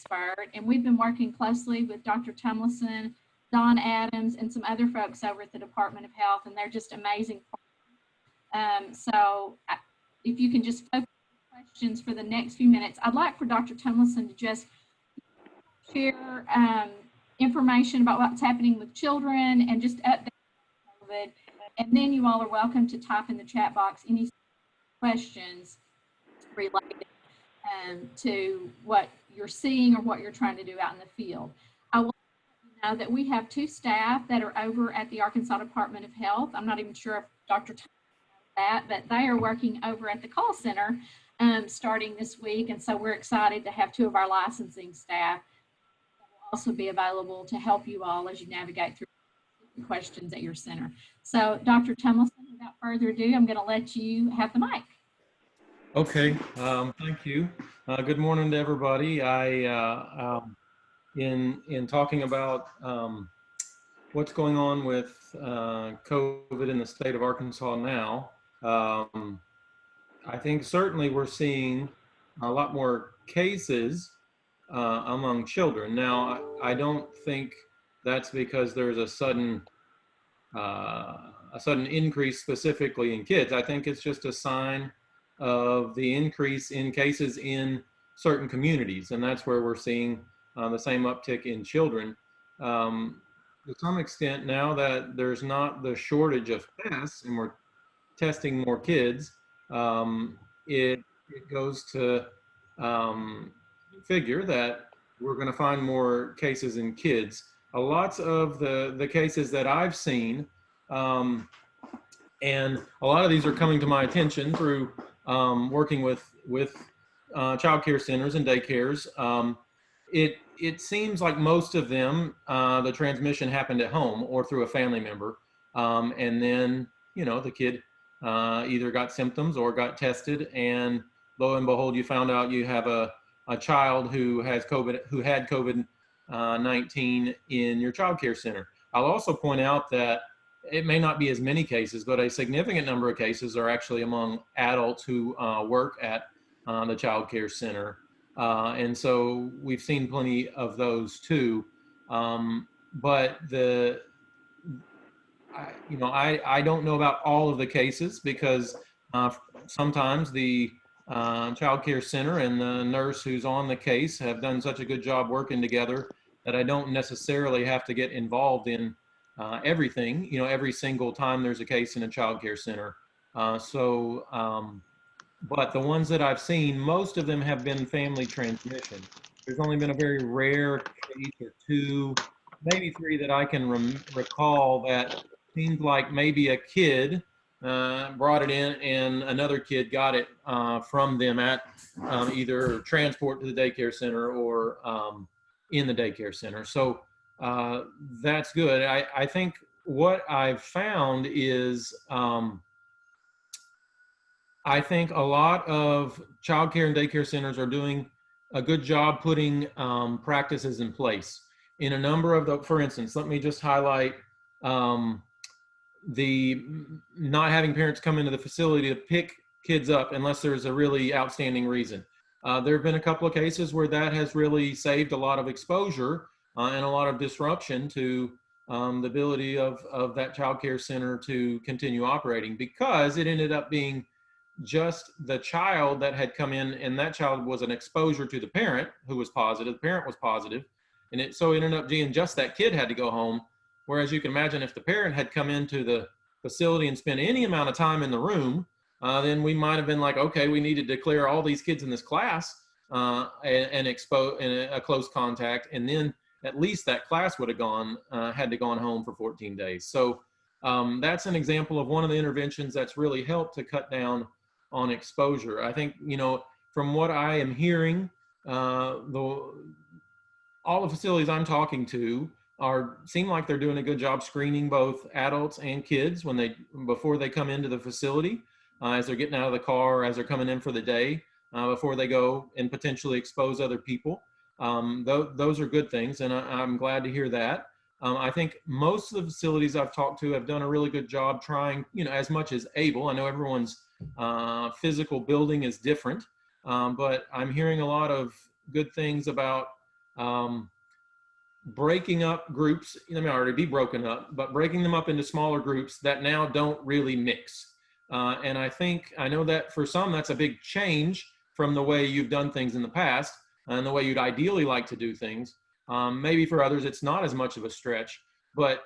expert, and we've been working closely with Dr. Tumilson, Don Adams, and some other folks over at the Department of Health, and they're just amazing. If you can just focus on questions for the next few minutes, I'd like for Dr. Tumilson to just share information about what's happening with children and just update on COVID. And then you all are welcome to type in the chat box any questions related to what you're seeing or what you're trying to do out in the field. I will let you know that we have 2 staff that are over at the Arkansas Department of Health. I'm not even sure if Dr. Thomas knows that, but they are working over at the call center starting this week. And so we're excited to have 2 of our licensing staff that will also be available to help you all as you navigate through questions at your center. So Dr. Tumilson, without further ado, I'm going to let you have the mic. Okay, thank you. Good morning to everybody. In talking about what's going on with COVID in the state of Arkansas now, I think certainly we're seeing a lot more cases among children. Now, I don't think that's because there's a sudden increase specifically in kids. I think it's just a sign of the increase in cases in certain communities, and that's where we're seeing the same uptick in children. To some extent, now that there's not the shortage of tests and we're testing more kids, it goes to figure that we're going to find more cases in kids. Lots of the cases that I've seen, and a lot of these are coming to my attention through working with child care centers and daycares. It seems like most of them, the transmission happened at home or through a family member. And then, the kid either got symptoms or got tested, and lo and behold, you found out you have a child who had COVID-19 in your child care center. I'll also point out that it may not be as many cases, but a significant number of cases are actually among adults who work at the child care center. And so we've seen plenty of those too. But I don't know about all of the cases because sometimes the child care center and the nurse who's on the case have done such a good job working together that I don't necessarily have to get involved in everything, every single time there's a case in a child care center. But the ones that I've seen, most of them have been family transmission. There's only been a very rare case or 2, maybe 3 that I can recall that seemed like maybe a kid brought it in and another kid got it from them at either transport to the daycare center or in the daycare center. So that's good. I think what I've found is I think a lot of child care and daycare centers are doing a good job putting practices in place. In a number of for instance, let me just highlight the not having parents come into the facility to pick kids up unless there's a really outstanding reason. There have been a couple of cases where that has really saved a lot of exposure and a lot of disruption to the ability of that child care center to continue operating, because it ended up being just the child that had come in, and that child was an exposure to the parent who was positive. The parent was positive, and so it ended up being just that kid had to go home. Whereas you can imagine if the parent had come into the facility and spent any amount of time in the room, then we might have been like, okay, we need to declare all these kids in this class and expose in a close contact, and then at least that class would have had to gone home for 14 days. So that's an example of one of the interventions that's really helped to cut down on exposure. I think, from what I am hearing, all the facilities I'm talking to seem like they're doing a good job screening both adults and kids before they come into the facility, as they're getting out of the car, or as they're coming in for the day, before they go and potentially expose other people. Those are good things, and I'm glad to hear that. I think most of the facilities I've talked to have done a really good job trying, as much as able. I know everyone's physical building is different, but I'm hearing a lot of good things about Breaking up groups, they may already be broken up, but breaking them up into smaller groups that now don't really mix. And I know that for some, that's a big change from the way you've done things in the past and the way you'd ideally like to do things. Maybe for others, it's not as much of a stretch, but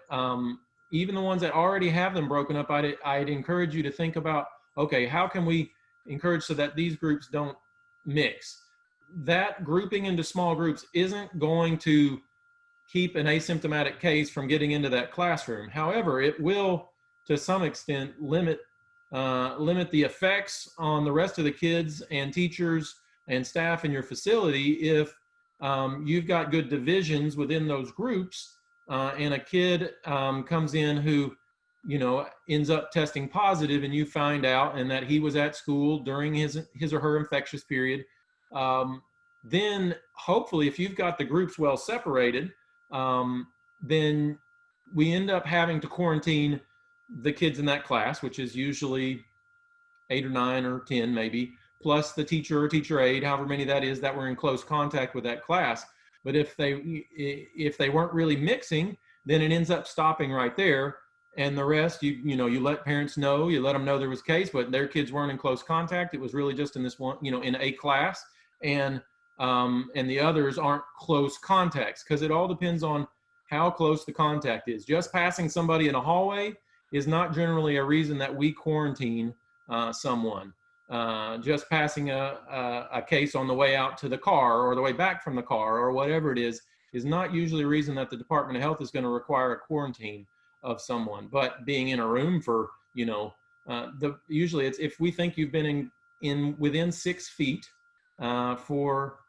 even the ones that already have them broken up, I'd encourage you to think about, okay, how can we encourage so that these groups don't mix? That grouping into small groups isn't going to keep an asymptomatic case from getting into that classroom. However, it will, to some extent, limit the effects on the rest of the kids and teachers and staff in your facility if you've got good divisions within those groups, and a kid comes in who, ends up testing positive, and you find out and that he was at school during his or her infectious period. Then hopefully, if you've got the groups well separated, then we end up having to quarantine the kids in that class, which is usually 8 or 9 or 10 maybe, plus the teacher or teacher aide, however many that is that were in close contact with that class. But if they weren't really mixing, then it ends up stopping right there. And the rest, you let parents know, you let them know there was a case, but their kids weren't in close contact. It was really just in this one, in a class, and the others aren't close contacts, because it all depends on how close the contact is. Just passing somebody in a hallway is not generally a reason that we quarantine someone. Just passing a case on the way out to the car or the way back from the car or whatever it is not usually a reason that the Department of Health is going to require a quarantine of someone. But being in a room for, usually it's if we think you've been in within 6 feet for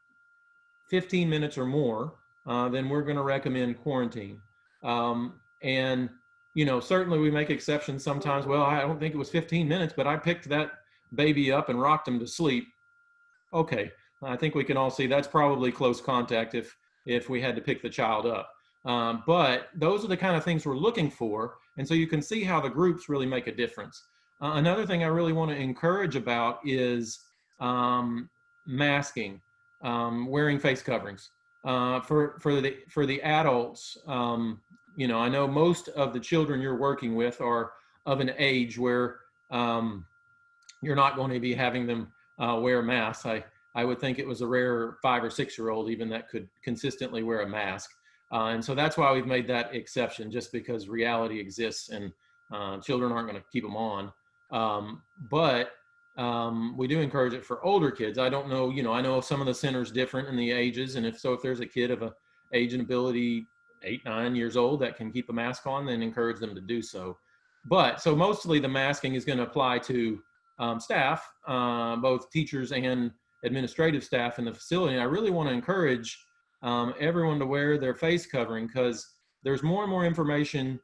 15 minutes or more, then we're going to recommend quarantine. And certainly we make exceptions sometimes. Well, I don't think it was 15 minutes, but I picked that baby up and rocked him to sleep. Okay, I think we can all see that's probably close contact if we had to pick the child up. But those are the kind of things we're looking for. And so you can see how the groups really make a difference. Another thing I really want to encourage about is masking, wearing face coverings. For the adults, I know most of the children you're working with are of an age where you're not going to be having them wear masks. I would think it was a rare 5 or 6 year old even that could consistently wear a mask. And so that's why we've made that exception, just because reality exists and children aren't going to keep them on. But we do encourage it for older kids. I don't know, I know some of the centers different in the ages. And if there's a kid of a age and ability 8, 9 years old that can keep a mask on, then encourage them to do so. But so mostly the masking is going to apply to staff, both teachers and administrative staff in the facility. And I really want to encourage everyone to wear their face covering, because there's more and more information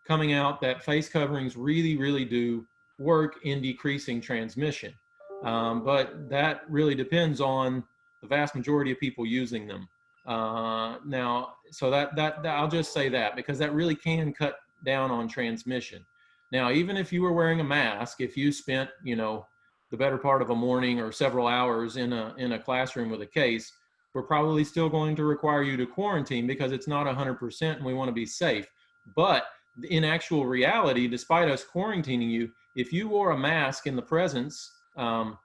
coming out that face coverings really, really do work in decreasing transmission. But that really depends on the vast majority of people using them. Now, so that I'll just say that, because that really can cut down on transmission. Now, even if you were wearing a mask, if you spent, the better part of a morning or several hours in a classroom with a case, we're probably still going to require you to quarantine, because it's not 100% and we want to be safe. But in actual reality, despite us quarantining you, if you wore a mask in the presence of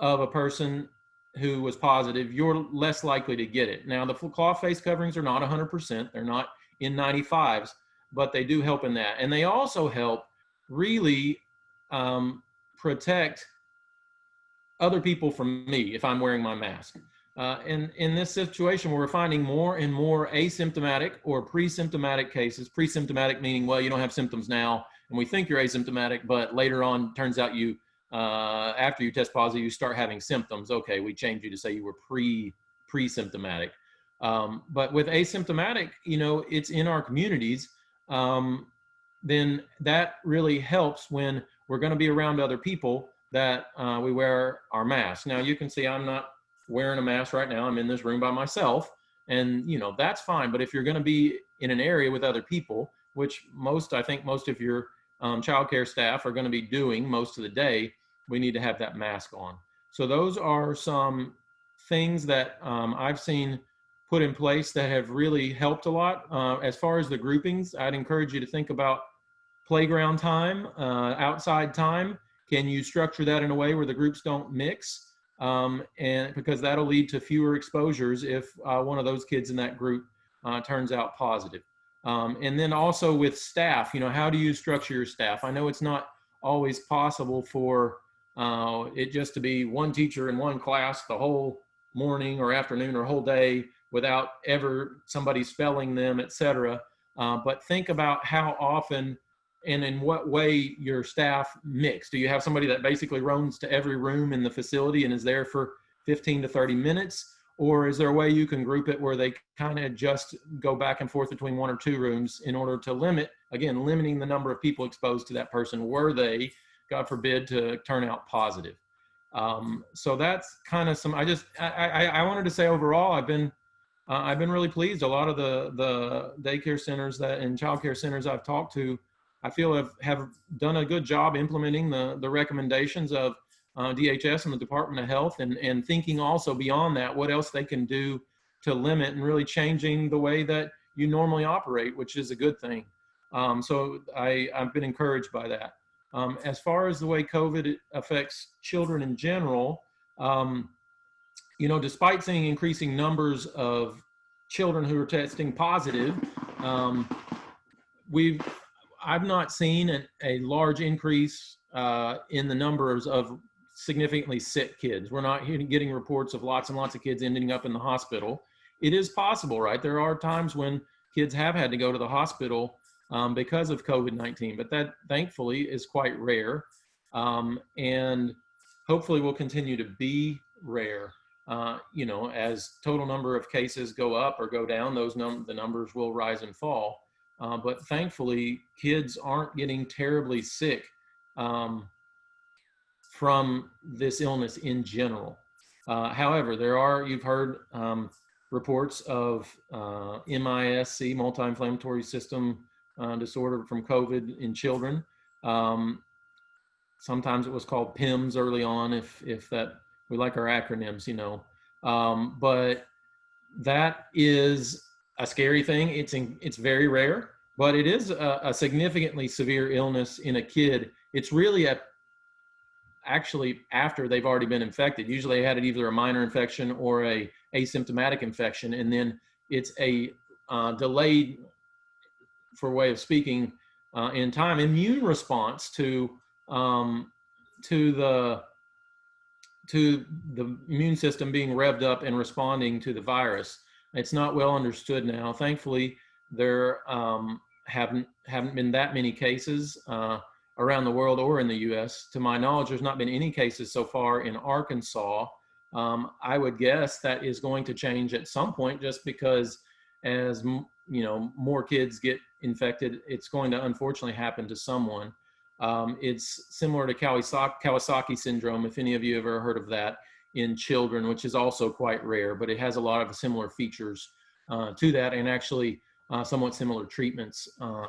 a person who was positive, you're less likely to get it. Now, the cloth face coverings are not 100%. They're not in 95s, but they do help in that. And they also help really protect other people from me if I'm wearing my mask. And in this situation, we're finding more and more asymptomatic or pre-symptomatic cases. Pre-symptomatic meaning, well, you don't have symptoms now, and we think you're asymptomatic, but later on, turns out you, after you test positive, you start having symptoms. Okay, we changed you to say you were pre-symptomatic. But with asymptomatic, it's in our communities. Then that really helps when we're going to be around other people, that we wear our mask. Now, you can see I'm not wearing a mask right now. I'm in this room by myself, and that's fine. But if you're going to be in an area with other people, which I think most of your childcare staff are going to be doing most of the day, we need to have that mask on. So those are some things that I've seen put in place that have really helped a lot. As far as the groupings, I'd encourage you to think about playground time, outside time. Can you structure that in a way where the groups don't mix? And because that'll lead to fewer exposures if one of those kids in that group turns out positive. And then also with staff, how do you structure your staff? I know it's not always possible for it just to be one teacher in one class the whole morning or afternoon or whole day without ever somebody spelling them, et cetera. But think about how often and in what way your staff mix. Do you have somebody that basically roams to every room in the facility and is there for 15 to 30 minutes? Or is there a way you can group it where they kind of just go back and forth between one or two rooms in order to limiting the number of people exposed to that person were they, God forbid, to turn out positive. So that's kind of I wanted to say overall, I've been really pleased. A lot of the daycare centers and childcare centers I've talked to, I feel have done a good job implementing the recommendations of DHS and the Department of Health, and thinking also beyond that, what else they can do to limit and really changing the way that you normally operate, which is a good thing. So I've been encouraged by that. As far as the way COVID affects children in general, despite seeing increasing numbers of children who are testing positive, I've not seen a large increase in the numbers of significantly sick kids. We're not getting reports of lots and lots of kids ending up in the hospital. It is possible, right? There are times when kids have had to go to the hospital because of COVID-19, but that thankfully is quite rare, and hopefully will continue to be rare. As total number of cases go up or go down, the numbers will rise and fall. But thankfully, kids aren't getting terribly sick from this illness in general. However, you've heard reports of MISC, multi-inflammatory system disorder from COVID in children. Sometimes it was called PIMS early on, if that, we like our acronyms, but that is a scary thing. It's very rare, but it is a significantly severe illness in a kid. It's really actually after they've already been infected. Usually they had either a minor infection or a asymptomatic infection, and then it's a delayed, for way of speaking, in time, immune response to the immune system being revved up and responding to the virus. It's not well understood now. Thankfully, there haven't been that many cases around the world or in the U.S. To my knowledge, there's not been any cases so far in Arkansas. I would guess that is going to change at some point, just because as more kids get infected, it's going to unfortunately happen to someone. It's similar to Kawasaki syndrome, if any of you have ever heard of that, in children, which is also quite rare, but it has a lot of similar features to that, and actually somewhat similar treatments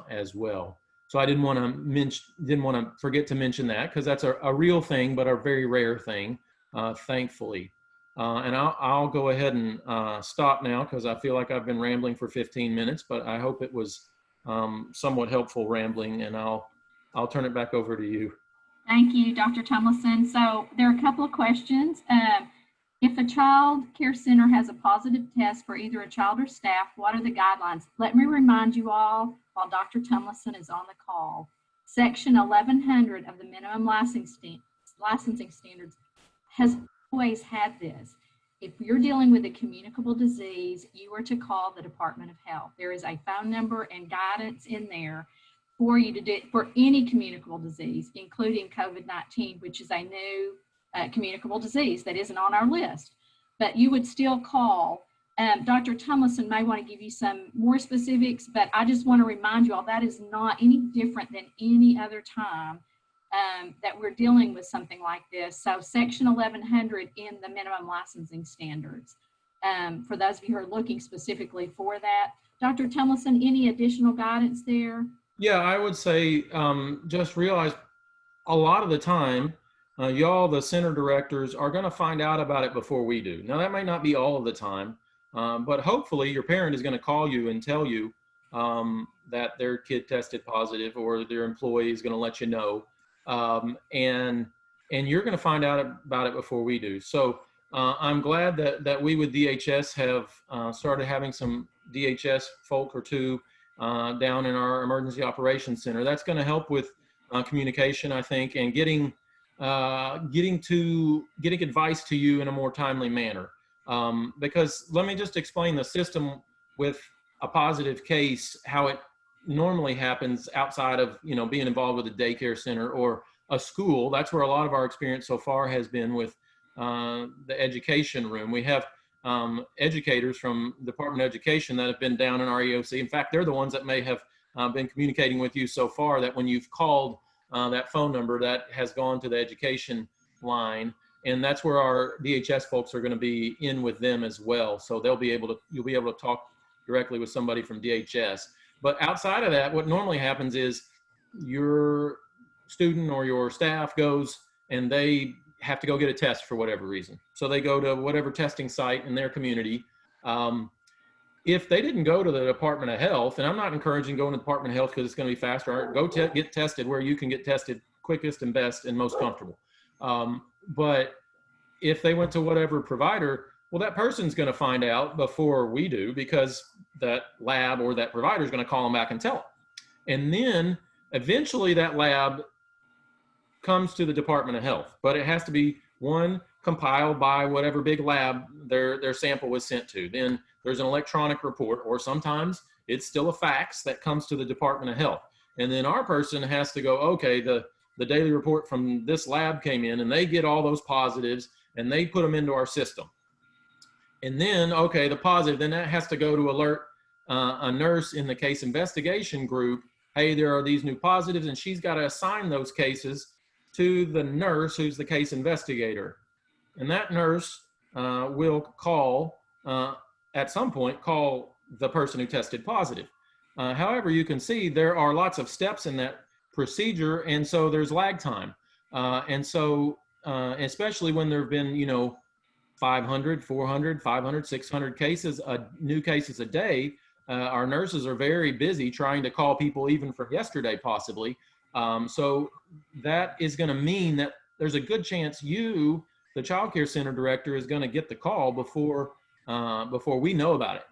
as well. So I didn't want to forget to mention that, because that's a real thing, but a very rare thing, thankfully. And I'll go ahead and stop now, because I feel like I've been rambling for 15 minutes, but I hope it was somewhat helpful rambling, and I'll turn it back over to you. Thank you, Dr. Tumilson. So there are a couple of questions. If a child care center has a positive test for either a child or staff, what are the guidelines? Let me remind you all, while Dr. Tumilson is on the call, Section 1100 of the minimum licensing standards has always had this. If you're dealing with a communicable disease, you are to call the Department of Health. There is a phone number and guidance in there for you to do for any communicable disease, including COVID-19, which is a new communicable disease that isn't on our list. But you would still call. Dr. Tumilson may want to give you some more specifics, but I just want to remind you all that is not any different than any other time that we're dealing with something like this. So Section 1100 in the minimum licensing standards, for those of you who are looking specifically for that. Dr. Tumilson, any additional guidance there? Yeah, I would say just realize a lot of the time, y'all, the center directors, are going to find out about it before we do. Now, that might not be all of the time, But hopefully your parent is going to call you and tell you that their kid tested positive, or their employee is going to let you know. And you're going to find out about it before we do. So I'm glad that we with DHS have started having some DHS folk or two down in our emergency operations center. That's going to help with communication, I think, and getting advice to you in a more timely manner. Because let me just explain the system with a positive case, how it normally happens outside of, being involved with a daycare center or a school. That's where a lot of our experience so far has been with the education room. We have educators from Department of Education that have been down in our EOC. In fact, they're the ones that may have been communicating with you so far, that when you've called that phone number, that has gone to the education line. And that's where our DHS folks are going to be in with them as well. So you'll be able to talk directly with somebody from DHS. But outside of that, what normally happens is your student or your staff goes and they have to go get a test for whatever reason. So they go to whatever testing site in their community. If they didn't go to the Department of Health, and I'm not encouraging going to the Department of Health because it's going to be faster, go get tested where you can get tested quickest and best and most comfortable. But if they went to whatever provider, well, that person's going to find out before we do, because that lab or that provider is going to call them back and tell them. And then eventually that lab comes to the Department of Health, but it has to be compiled by whatever big lab their sample was sent to. Then there's an electronic report, or sometimes it's still a fax that comes to the Department of Health. And then our person has to go, okay, the daily report from this lab came in, and they get all those positives and they put them into our system. And then, okay, the positive, then that has to go to alert a nurse in the case investigation group. Hey, there are these new positives, and she's got to assign those cases to the nurse who's the case investigator. And that nurse will call, at some point, call the person who tested positive. However, you can see there are lots of steps in that procedure, and so there's lag time. And so, especially when there have been, 500, 400, 500, 600 cases, new cases a day, our nurses are very busy trying to call people even from yesterday, possibly. So that is going to mean that there's a good chance you, the child care center director, is going to get the call before we know about it.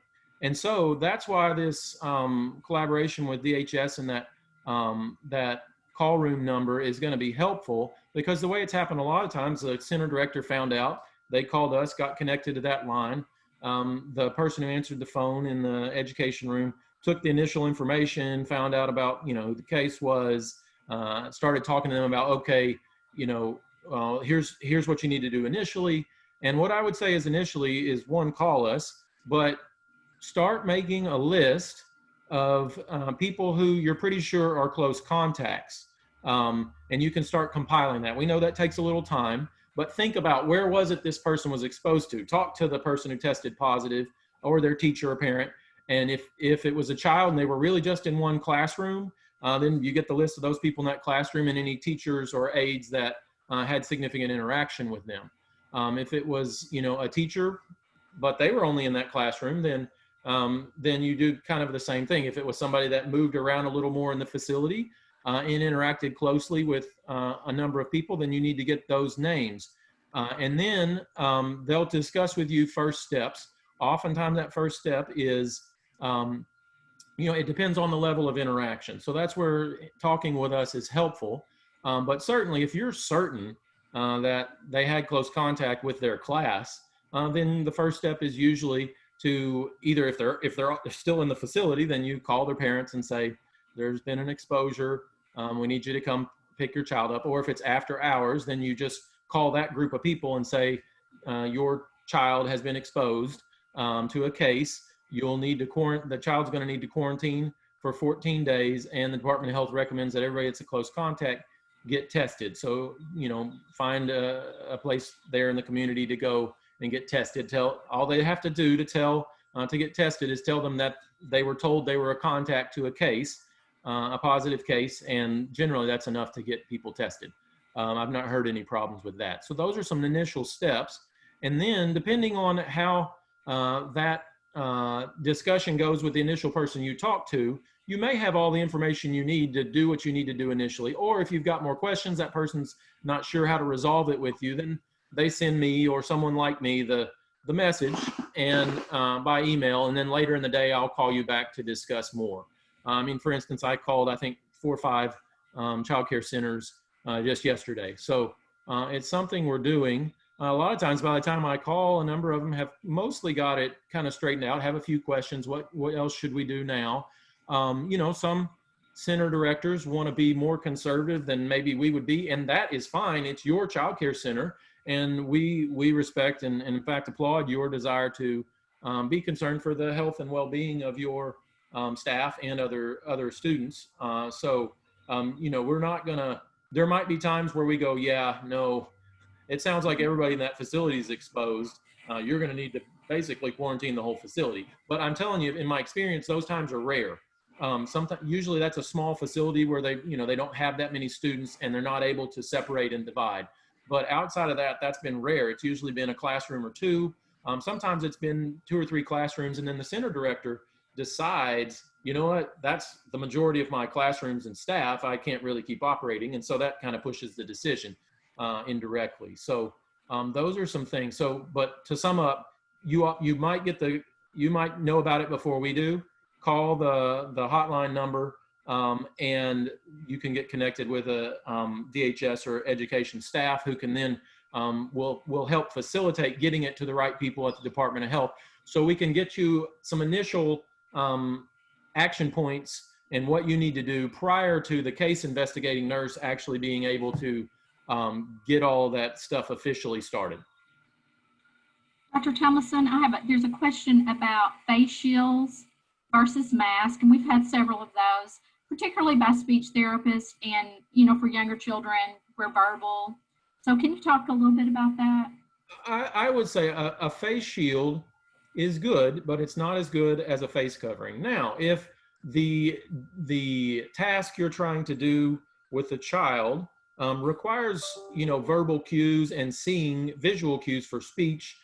And so that's why this collaboration with DHS and that call room number is going to be helpful, because the way it's happened a lot of times, the center director found out, they called us, got connected to that line. The person who answered the phone in the education room took the initial information, found out about, who the case was, started talking to them about, okay, here's what you need to do initially. And what I would say is initially is, one, call us, but start making a list of people who you're pretty sure are close contacts. And you can start compiling that. We know that takes a little time, but think about, where was it this person was exposed to? Talk to the person who tested positive, or their teacher or parent. And if it was a child and they were really just in one classroom, then you get the list of those people in that classroom and any teachers or aides that had significant interaction with them. If it was, a teacher, but they were only in that classroom, then you do kind of the same thing. If it was somebody that moved around a little more in the facility and interacted closely with a number of people, then you need to get those names. And then they'll discuss with you first steps. Oftentimes that first step is, it depends on the level of interaction. So that's where talking with us is helpful. But certainly if you're certain that they had close contact with their class, then the first step is usually to either, if they're still in the facility, then you call their parents and say, there's been an exposure. We need you to come pick your child up. Or if it's after hours, then you just call that group of people and say, your child has been exposed to a case. You'll need to the child's going to need to quarantine for 14 days. And the Department of Health recommends that everybody that's a close contact get tested. So, find a place there in the community to go and get tested. All they have to do to get tested is tell them that they were told they were a contact to a case, a positive case, and generally that's enough to get people tested. I've not heard any problems with that. So those are some initial steps. And then depending on how that discussion goes with the initial person you talk to, you may have all the information you need to do what you need to do initially. Or if you've got more questions, that person's not sure how to resolve it with you, then they send me or someone like me the message and by email, and then later in the day I'll call you back to discuss more. I mean, for instance, I called I think 4 or 5 child care centers just yesterday. So it's something we're doing. A lot of times by the time I call, a number of them have mostly got it kind of straightened out, have a few questions. What else should we do now? You know, some center directors want to be more conservative than maybe we would be, and that is fine. It's your child care center, and we respect and in fact applaud your desire to be concerned for the health and well-being of your staff and other students. You know, we're not gonna, there might be times where we go, yeah, no, it sounds like everybody in that facility is exposed. You're going to need to basically quarantine the whole facility. But I'm telling you, in my experience, those times are rare. Sometimes, usually that's a small facility where they, you know, they don't have that many students and they're not able to separate and divide. But outside of that, that's been rare. It's usually been a classroom or two. Sometimes it's been 2 or 3 classrooms, and then the center director decides, you know what, that's the majority of my classrooms and staff. I can't really keep operating. And so that kind of pushes the decision indirectly. So those are some things. So, but to sum up, you might get you might know about it before we do. Call the hotline number and you can get connected with a DHS or education staff who can then will help facilitate getting it to the right people at the Department of Health. So we can get you some initial action points and what you need to do prior to the case investigating nurse actually being able to get all that stuff officially started. Dr. Tumilson, there's a question about face shields versus masks, and we've had several of those, particularly by speech therapists and, you know, for younger children, we're verbal. So can you talk a little bit about that? I would say a face shield is good, but it's not as good as a face covering. Now, if the task you're trying to do with the child requires, you know, verbal cues and seeing visual cues for speech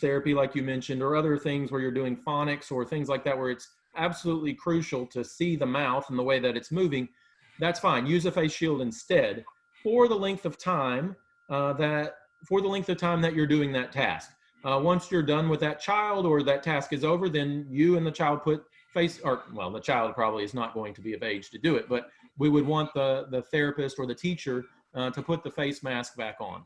therapy, like you mentioned, or other things where you're doing phonics or things like that, where it's absolutely crucial to see the mouth and the way that it's moving, that's fine. Use a face shield instead for the length of time that you're doing that task. Once you're done with that child or that task is over, then you and the child put the child probably is not going to be of age to do it, but we would want the therapist or the teacher to put the face mask back on.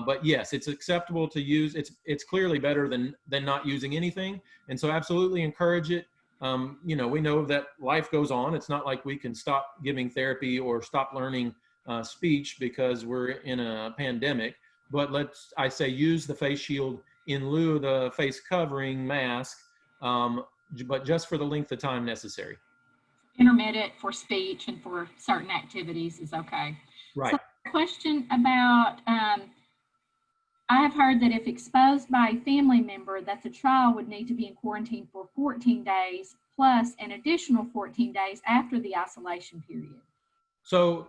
But yes, it's acceptable to use. It's clearly better than not using anything. And so absolutely encourage it. You know, we know that life goes on. It's not like we can stop giving therapy or stop learning speech because we're in a pandemic. But I say use the face shield in lieu of the face covering mask, but just for the length of time necessary. Intermittent for speech and for certain activities is okay. Right. So question about, I have heard that if exposed by a family member, that the child would need to be in quarantine for 14 days plus an additional 14 days after the isolation period. So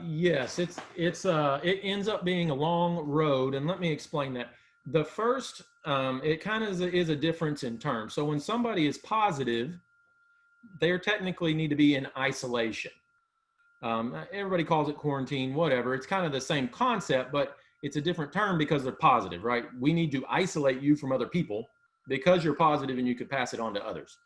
yes, it ends up being a long road, and let me explain that. The first, it kind of is a difference in terms. So when somebody is positive, they technically need to be in isolation. Everybody calls it quarantine, whatever. It's kind of the same concept, but it's a different term because they're positive, right? We need to isolate you from other people because you're positive and you could pass it on to others.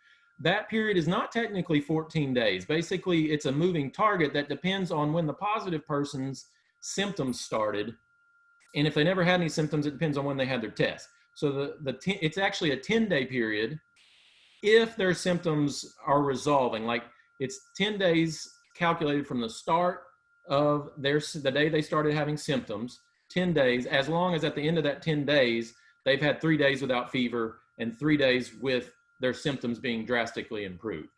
That period is not technically 14 days. Basically, it's a moving target that depends on when the positive person's symptoms started. And if they never had any symptoms, it depends on when they had their test. So it's actually a 10-day period if their symptoms are resolving. Like it's 10 days calculated from the start of the day they started having symptoms, 10 days, as long as at the end of that 10 days, they've had 3 days without fever and 3 days with their symptoms being drastically improved.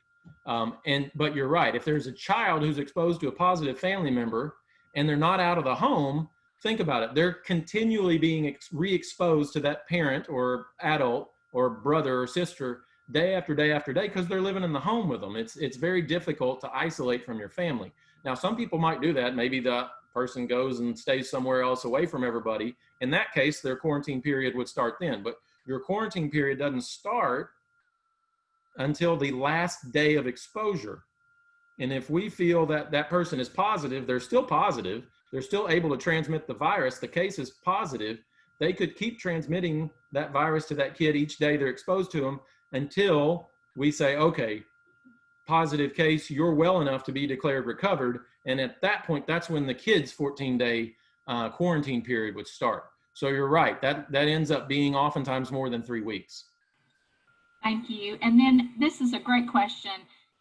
But you're right, if there's a child who's exposed to a positive family member and they're not out of the home, think about it. They're continually being re-exposed to that parent or adult or brother or sister day after day after day because they're living in the home with them. It's very difficult to isolate from your family. Now, some people might do that. Maybe the person goes and stays somewhere else away from everybody. In that case, their quarantine period would start then. But your quarantine period doesn't start until the last day of exposure. And if we feel that that person is positive, they're still positive, they're still able to transmit the virus, the case is positive, they could keep transmitting that virus to that kid each day they're exposed to them until we say, okay, positive case, you're well enough to be declared recovered. And at that point, that's when the kid's 14-day quarantine period would start. So you're right, that ends up being oftentimes more than 3 weeks. Thank you. And then this is a great question.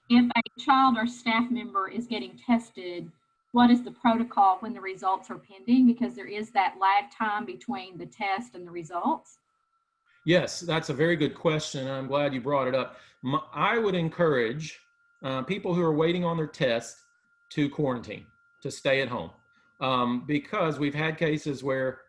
If a child or staff member is getting tested, what is the protocol when the results are pending? Because there is that lag time between the test and the results. Yes, that's a very good question. I'm glad you brought it up. I would encourage people who are waiting on their test to quarantine, to stay at home. Because we've had cases where,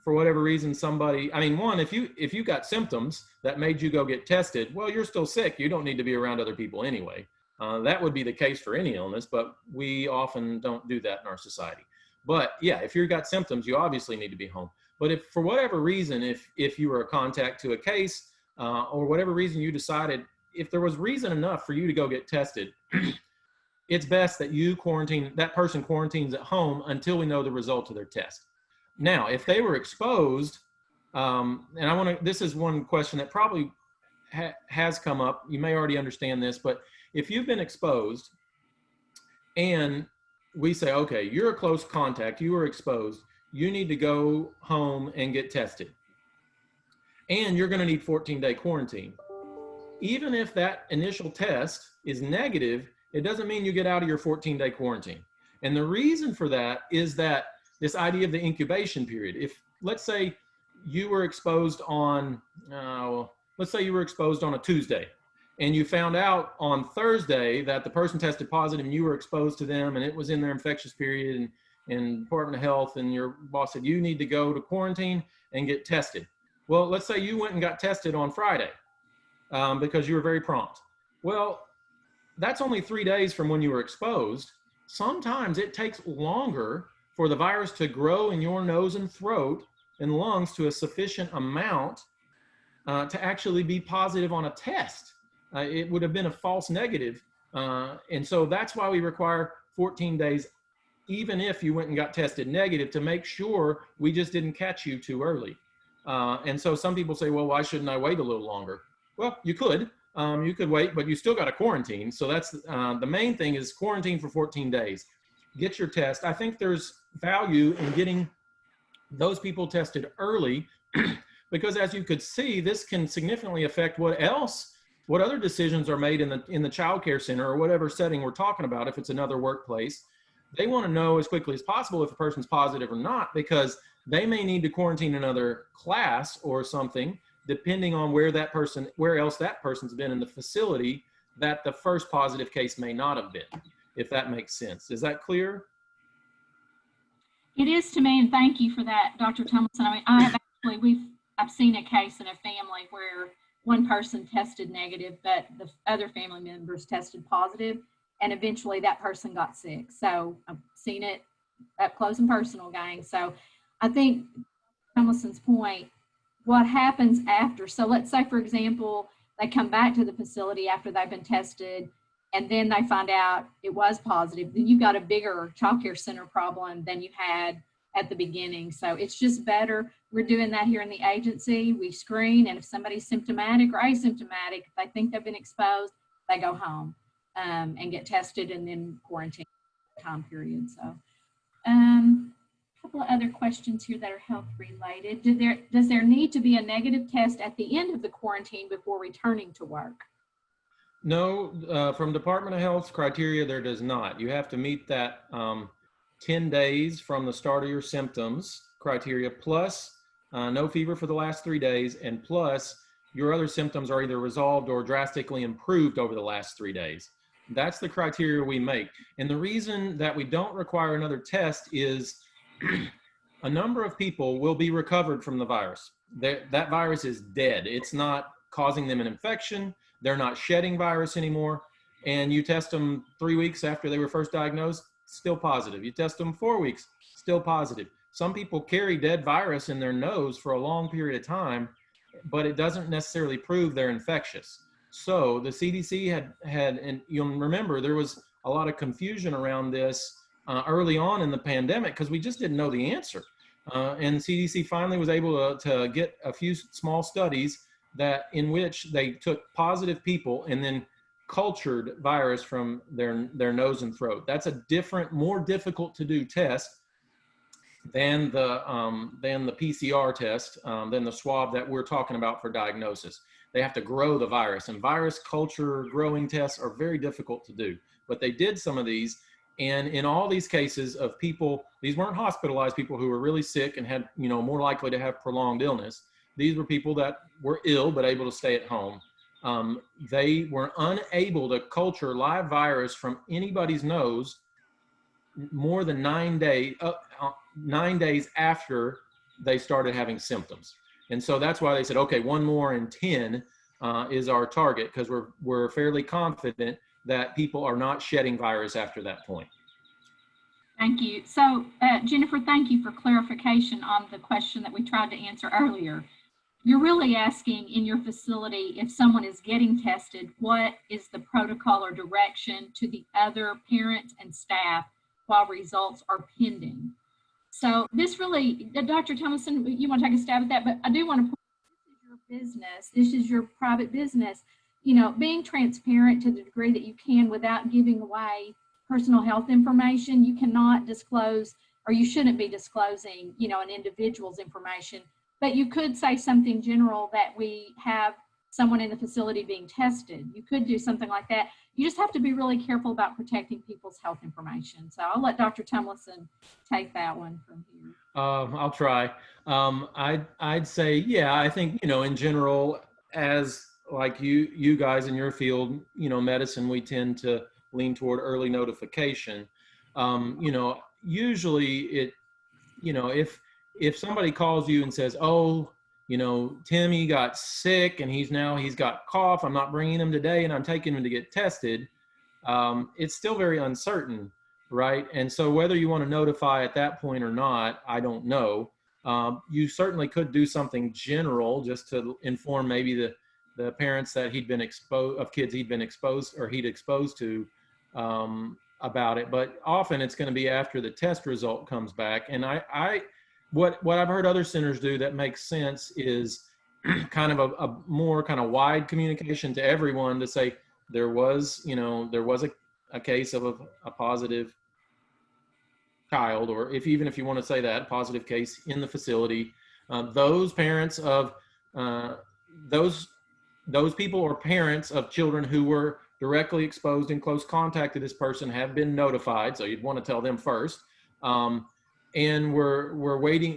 for whatever reason, somebody, I mean, one, if you got symptoms that made you go get tested, well, you're still sick. You don't need to be around other people anyway. That would be the case for any illness, but we often don't do that in our society. But yeah, if you've got symptoms, you obviously need to be home. But if for whatever reason, if you were a contact to a case or whatever reason you decided, if there was reason enough for you to go get tested, it's best that that person quarantines at home until we know the result of their test. Now, if they were exposed, and this is one question that probably has come up. You may already understand this, but if you've been exposed and we say, okay, you're a close contact, you were exposed, you need to go home and get tested. And you're going to need 14-day quarantine. Even if that initial test is negative, it doesn't mean you get out of your 14-day quarantine. And the reason for that is that this idea of the incubation period. If, let's say you were exposed on, let's say you were exposed on a Tuesday, and you found out on Thursday that the person tested positive and you were exposed to them and it was in their infectious period, and Department of Health and your boss said, you need to go to quarantine and get tested. Well, let's say you went and got tested on Friday because you were very prompt. Well, that's only 3 days from when you were exposed. Sometimes it takes longer for the virus to grow in your nose and throat and lungs to a sufficient amount to actually be positive on a test. It would have been a false negative. And so that's why we require 14 days, even if you went and got tested negative, to make sure we just didn't catch you too early. And so some people say, well, why shouldn't I wait a little longer? Well, you could wait, but you still got to quarantine. So that's the main thing is quarantine for 14 days. Get your test. I think there's value in getting those people tested early because, as you could see, this can significantly affect what other decisions are made in the child care center or whatever setting we're talking about. If it's another workplace, they want to know as quickly as possible if a person's positive or not, because they may need to quarantine another class or something, depending on where else that person's been in the facility that the first positive case may not have been, if that makes sense. Is that clear? It is to me, and thank you for that, Dr. Tumilson. I mean, I've seen a case in a family where one person tested negative, but the other family members tested positive, and eventually that person got sick. So I've seen it up close and personal, gang. So I think Tumilison's point, what happens after? So let's say, for example, they come back to the facility after they've been tested, and then they find out it was positive, then you've got a bigger child care center problem than you had at the beginning. So it's just better. We're doing that here in the agency. We screen, and if somebody's symptomatic or asymptomatic, if they think they've been exposed, they go home and get tested and then quarantine time period. So a couple of other questions here that are health related. Does there need to be a negative test at the end of the quarantine before returning to work? No, from Department of Health's criteria, there does not. You have to meet that 10 days from the start of your symptoms criteria, plus no fever for the last 3 days, and plus your other symptoms are either resolved or drastically improved over the last 3 days. That's the criteria we make. And the reason that we don't require another test is a number of people will be recovered from the virus. That virus is dead. It's not causing them an infection. They're not shedding virus anymore. And you test them 3 weeks after they were first diagnosed, still positive. You test them 4 weeks, still positive. Some people carry dead virus in their nose for a long period of time, but it doesn't necessarily prove they're infectious. So the CDC had, and you'll remember there was a lot of confusion around this early on in the pandemic because we just didn't know the answer. And CDC finally was able to get a few small studies that in which they took positive people and then cultured virus from their nose and throat. That's a different, more difficult to do test than the PCR test, than the swab that we're talking about for diagnosis. They have to grow the virus, and virus culture growing tests are very difficult to do. But they did some of these, and in all these cases of people, these weren't hospitalized people who were really sick and had, more likely to have prolonged illness. These were people that were ill but able to stay at home. They were unable to culture live virus from anybody's nose more than 9 days after they started having symptoms. And so that's why they said, okay, 1 more in 10 is our target, because we're fairly confident that people are not shedding virus after that point. Thank you. So Jennifer, thank you for clarification on the question that we tried to answer earlier. You're really asking in your facility, if someone is getting tested, what is the protocol or direction to the other parents and staff while results are pending? So this really, Dr. Tumilson, you want to take a stab at that, but I do want to point out, this is your business, this is your private business. Being transparent to the degree that you can without giving away personal health information. You cannot disclose, or you shouldn't be disclosing, an individual's information, but you could say something general that we have someone in the facility being tested. You could do something like that. You just have to be really careful about protecting people's health information. So I'll let Dr. Tumilson take that one from here. I'll try. I'd say, yeah, I think, in general, as like you guys in your field, medicine, we tend to lean toward early notification. Usually it, if somebody calls you and says, oh, Timmy got sick and he's got cough, I'm not bringing him today and I'm taking him to get tested, it's still very uncertain, right? And so whether you want to notify at that point or not, I don't know. You certainly could do something general just to inform maybe the parents that he'd been exposed, of kids he'd been exposed or he'd exposed to, about it. But often it's going to be after the test result comes back. And what I've heard other centers do that makes sense is kind of a more kind of wide communication to everyone to say there was a case of a positive child, or even if you want to say that, positive case in the facility. Those parents of those people or parents of children who were directly exposed in close contact to this person have been notified. So you'd want to tell them first. And we're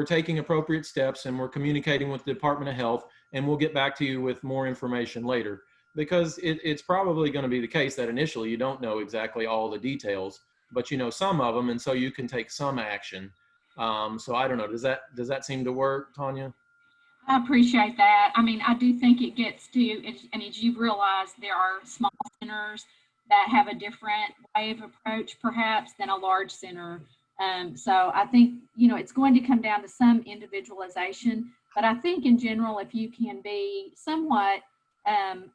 taking appropriate steps, and we're communicating with the Department of Health, and we'll get back to you with more information later, because it's probably going to be the case that initially you don't know exactly all the details, but you know some of them, and so you can take some action. So I don't know, does that seem to work, Tanya? I appreciate that. I mean, I do think it gets to, and as you've realized, there are small centers that have a different way of approach perhaps than a large center. So I think, it's going to come down to some individualization, but I think in general, if you can be somewhat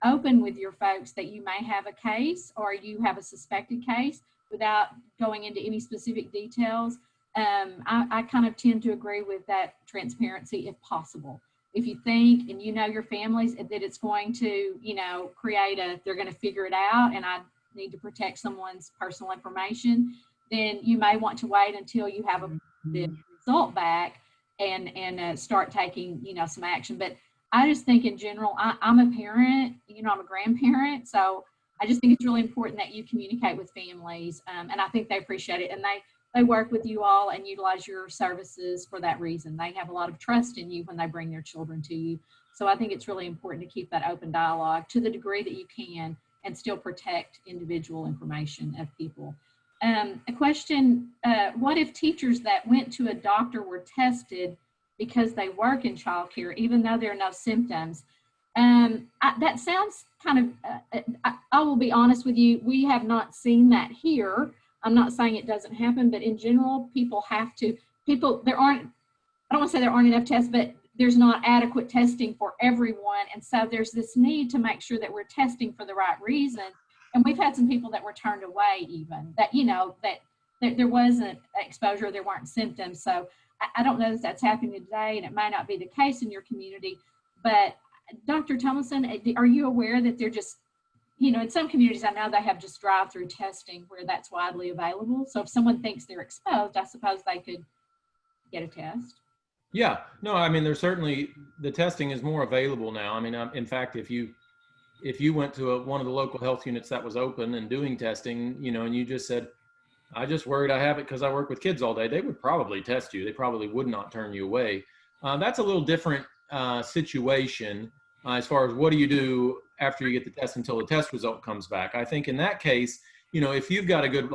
open with your folks that you may have a case or you have a suspected case without going into any specific details, I kind of tend to agree with that transparency if possible. If you think and your families that it's going to, they're going to figure it out and I need to protect someone's personal information, then you may want to wait until you have the result back and start taking, some action. But I just think in general, I'm a parent, I'm a grandparent. So I just think it's really important that you communicate with families. And I think they appreciate it. And they work with you all and utilize your services for that reason. They have a lot of trust in you when they bring their children to you. So I think it's really important to keep that open dialogue to the degree that you can and still protect individual information of people. A question, what if teachers that went to a doctor were tested because they work in childcare, even though there are no symptoms? That sounds kind of, I will be honest with you, we have not seen that here. I'm not saying it doesn't happen, but in general, I don't want to say there aren't enough tests, but there's not adequate testing for everyone. And so there's this need to make sure that we're testing for the right reason. And we've had some people that were turned away even that, that there wasn't exposure, there weren't symptoms. So I don't know if that's happening today, and it may not be the case in your community, but Dr. Tumilson, are you aware that they're just, in some communities, I know they have just drive-through testing where that's widely available. So if someone thinks they're exposed, I suppose they could get a test. Yeah, no, I mean, there's certainly, the testing is more available now. I mean, in fact, if you went to one of the local health units that was open and doing testing, and you just said, I just worried I have it because I work with kids all day, they would probably test you. They probably would not turn you away. That's a little different situation as far as what do you do after you get the test until the test result comes back. I think in that case, if you've got a good,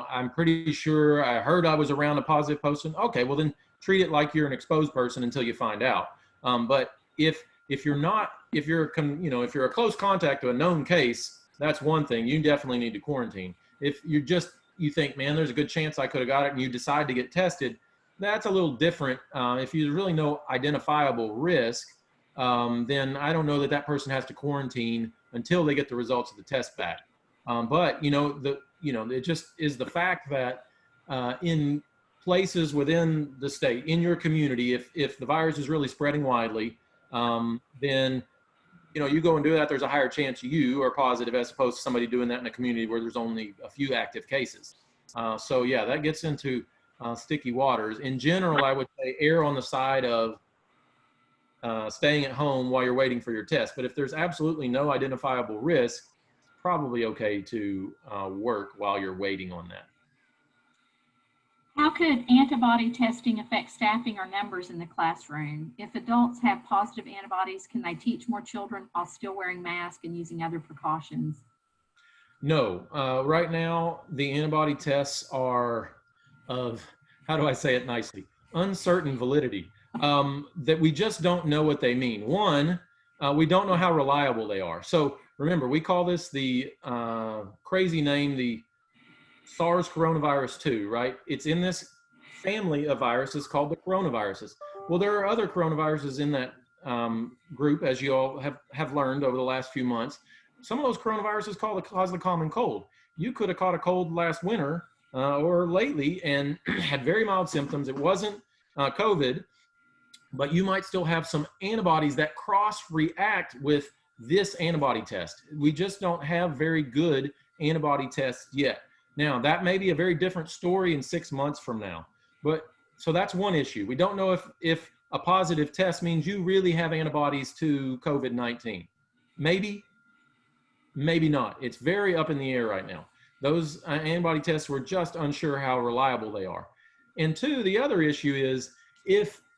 I'm pretty sure I heard I was around a positive person. Okay, well then treat it like you're an exposed person until you find out. But if you're a close contact to a known case, that's one thing. You definitely need to quarantine. If you think, man, there's a good chance I could have got it, and you decide to get tested, that's a little different. If there's really no identifiable risk, then I don't know that person has to quarantine until they get the results of the test back. But it just is the fact that in places within the state, in your community, if the virus is really spreading widely, then you go and do that, there's a higher chance you are positive as opposed to somebody doing that in a community where there's only a few active cases. So yeah, that gets into sticky waters. In general, I would say err on the side of staying at home while you're waiting for your test. But if there's absolutely no identifiable risk, it's probably okay to work while you're waiting on that. How could antibody testing affect staffing or numbers in the classroom? If adults have positive antibodies, can they teach more children while still wearing masks and using other precautions? No. Right now, the antibody tests are of, how do I say it nicely, uncertain validity, that we just don't know what they mean. One, we don't know how reliable they are. So remember, we call this the crazy name, the SARS coronavirus 2, right? It's in this family of viruses called the coronaviruses. Well, there are other coronaviruses in that group, as you all have learned over the last few months. Some of those coronaviruses cause the common cold. You could have caught a cold last winter or lately and had very mild symptoms. It wasn't COVID, but you might still have some antibodies that cross-react with this antibody test. We just don't have very good antibody tests yet. Now, that may be a very different story in 6 months from now. But so that's one issue. We don't know if a positive test means you really have antibodies to COVID-19. Maybe, maybe not. It's very up in the air right now. Those antibody tests, we're just unsure how reliable they are. And two, the other issue is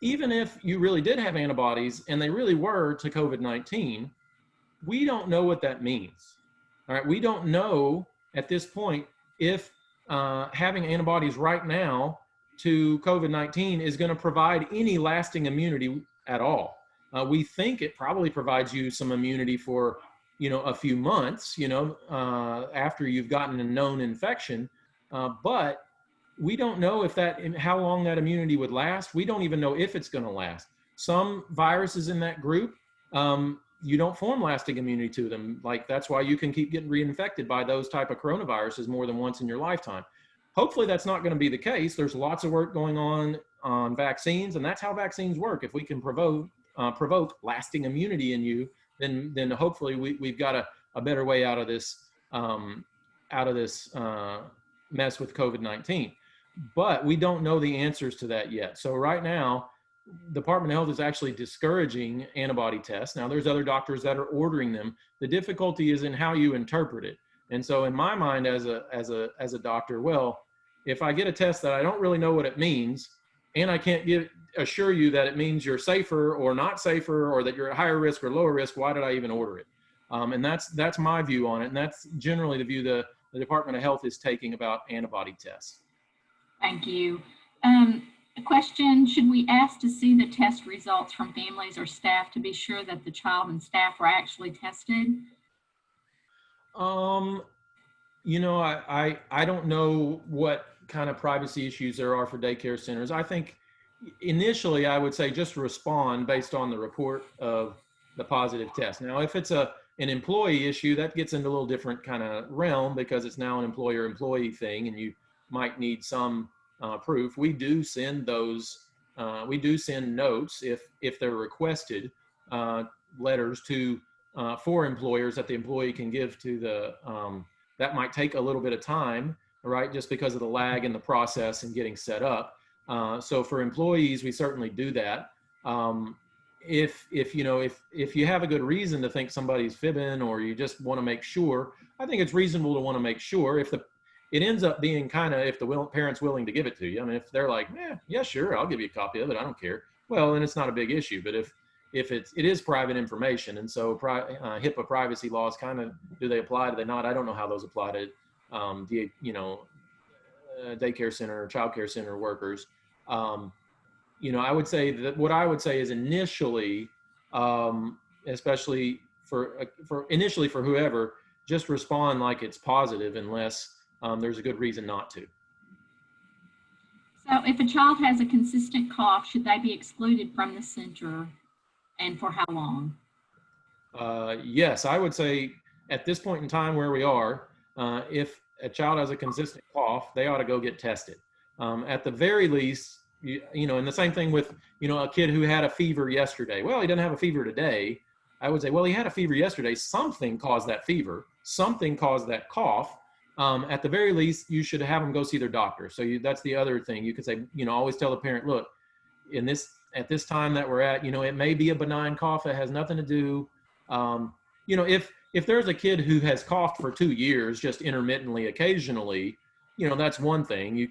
even if you really did have antibodies and they really were to COVID-19, we don't know what that means. All right, we don't know at this point if having antibodies right now to COVID-19 is going to provide any lasting immunity at all. We think it probably provides you some immunity for, a few months, after you've gotten a known infection, but we don't know how long that immunity would last. We don't even know if it's going to last. Some viruses in that group, you don't form lasting immunity to them. Like that's why you can keep getting reinfected by those type of coronaviruses more than once in your lifetime. Hopefully that's not going to be the case. There's lots of work going on vaccines, and that's how vaccines work. If we can provoke lasting immunity in you, then hopefully we've got a better way out of this mess with COVID-19. But we don't know the answers to that yet. So right now, Department of Health is actually discouraging antibody tests. Now, there's other doctors that are ordering them. The difficulty is in how you interpret it. And so, in my mind, as a doctor, well, if I get a test that I don't really know what it means, and I can't assure you that it means you're safer or not safer, or that you're at higher risk or lower risk, why did I even order it? And that's my view on it, and that's generally the view the Department of Health is taking about antibody tests. Thank you. A question, should we ask to see the test results from families or staff to be sure that the child and staff were actually tested? I don't know what kind of privacy issues there are for daycare centers. I think Initially, I would say just respond based on the report of the positive test. Now, if it's an employee issue, that gets into a little different kind of realm because it's now an employer-employee thing, and you might need some proof. We do send those. We do send notes if they're requested, letters to for employers that the employee can give to the. That might take a little bit of time, right? Just because of the lag in the process and getting set up. So for employees, we certainly do that. If you know if you have a good reason to think somebody's fibbing, or you just want to make sure, I think it's reasonable to want to make sure. If it ends up being kind of, if the parent's willing to give it to you, I mean, if they're like, yeah, sure, I'll give you a copy of it, I don't care. Well, then it's not a big issue. But if it is private information, and so HIPAA privacy laws kind of, do they apply? Do they not? I don't know how those apply to the daycare center or child care center workers. I would say that what I would say is initially, especially for initially for whoever, just respond like it's positive unless there's a good reason not to. So if a child has a consistent cough, should they be excluded from the center, and for how long? Yes, I would say at this point in time where we are, if a child has a consistent cough, they ought to go get tested. At the very least, and the same thing with, a kid who had a fever yesterday. Well, he doesn't have a fever today. I would say, well, he had a fever yesterday. Something caused that fever. Something caused that cough. At the very least, you should have them go see their doctor. So that's the other thing. You could say, always tell the parent, look, at this time that we're at, it may be a benign cough. It has nothing to do, if there's a kid who has coughed for 2 years, just intermittently, occasionally, that's one thing.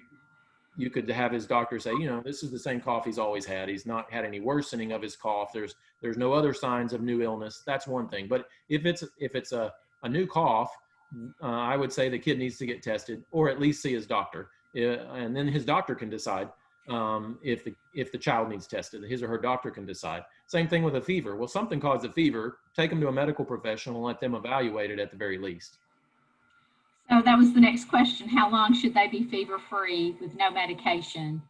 You could have his doctor say, this is the same cough he's always had. He's not had any worsening of his cough. There's no other signs of new illness. That's one thing. But if it's a new cough, I would say the kid needs to get tested, or at least see his doctor, and then his doctor can decide if the child needs tested. His or her doctor can decide. Same thing with a fever. Well, something caused the fever. Take them to a medical professional and let them evaluate it at the very least. So that was the next question. How long should they be fever-free with no medication?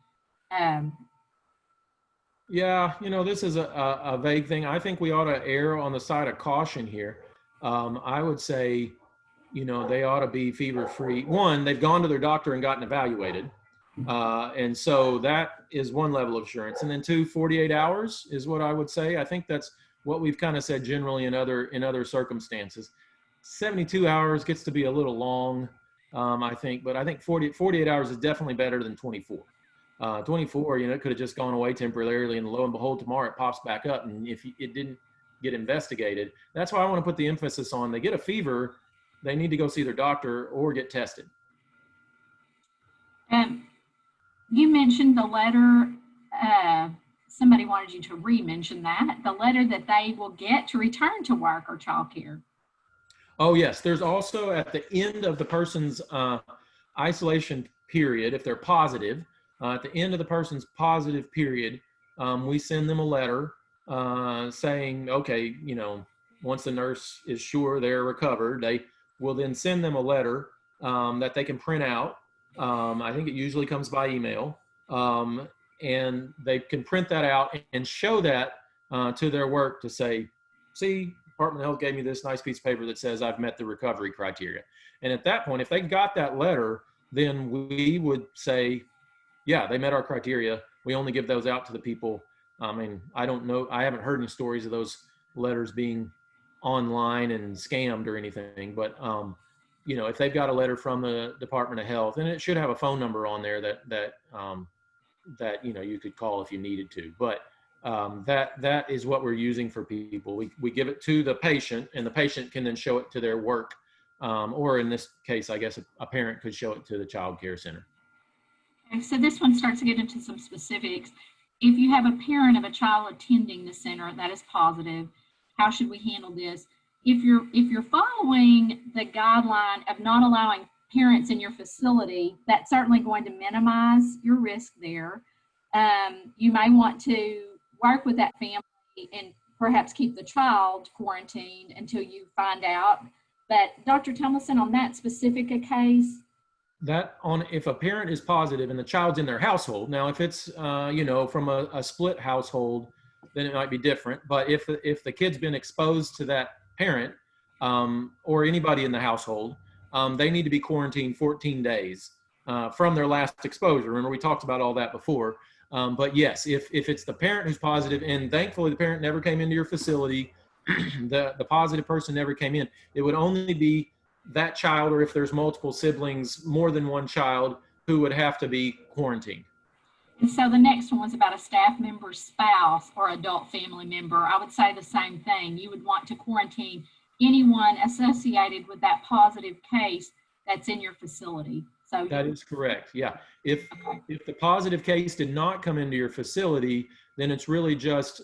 Yeah, this is a vague thing. I think we ought to err on the side of caution here. I would say, they ought to be fever-free. One, they've gone to their doctor and gotten evaluated. And so that is one level of assurance. And then 2, 48 hours is what I would say. I think that's what we've kind of said generally in other circumstances. 72 hours gets to be a little long, I think, but I think 48 hours is definitely better than 24. 24, it could have just gone away temporarily, and lo and behold, tomorrow it pops back up. And if it didn't get investigated, that's why I want to put the emphasis on, they get a fever, they need to go see their doctor or get tested. You mentioned the letter, somebody wanted you to re-mention that, the letter that they will get to return to work or childcare. Oh, yes. There's also at the end of the person's isolation period, if they're positive, at the end of the person's positive period, we send them a letter saying, okay, once the nurse is sure they're recovered, they will then send them a letter that they can print out. I think it usually comes by email, and they can print that out and show that to their work to say, see, Department of Health gave me this nice piece of paper that says I've met the recovery criteria. And at that point, if they got that letter, then we would say, yeah, they met our criteria. We only give those out to the people. I mean, I don't know. I haven't heard any stories of those letters being online and scammed or anything, but if they've got a letter from the Department of Health, and it should have a phone number on there that you could call if you needed to. But that is what we're using for people. We give it to the patient, and the patient can then show it to their work, or in this case, I guess a parent could show it to the child care center. Okay, so this one starts to get into some specifics. If you have a parent of a child attending the center that is positive, how should we handle this? If you're following the guideline of not allowing parents in your facility, that's certainly going to minimize your risk there. You may want to work with that family and perhaps keep the child quarantined until you find out. But Dr. Tumilson, on that specific case, That on if a parent is positive and the child's in their household. Now, if it's from a split household, then it might be different. But if the kid's been exposed to that parent or anybody in the household, they need to be quarantined 14 days from their last exposure. Remember, we talked about all that before. But yes, if it's the parent who's positive, and thankfully the parent never came into your facility, the positive person never came in, it would only be that child, or if there's multiple siblings, more than one child, who would have to be quarantined. And so the next one was about a staff member's spouse or adult family member. I would say the same thing. You would want to quarantine anyone associated with that positive case that's in your facility. So that is correct. Yeah. If okay. if the positive case did not come into your facility, then it's really just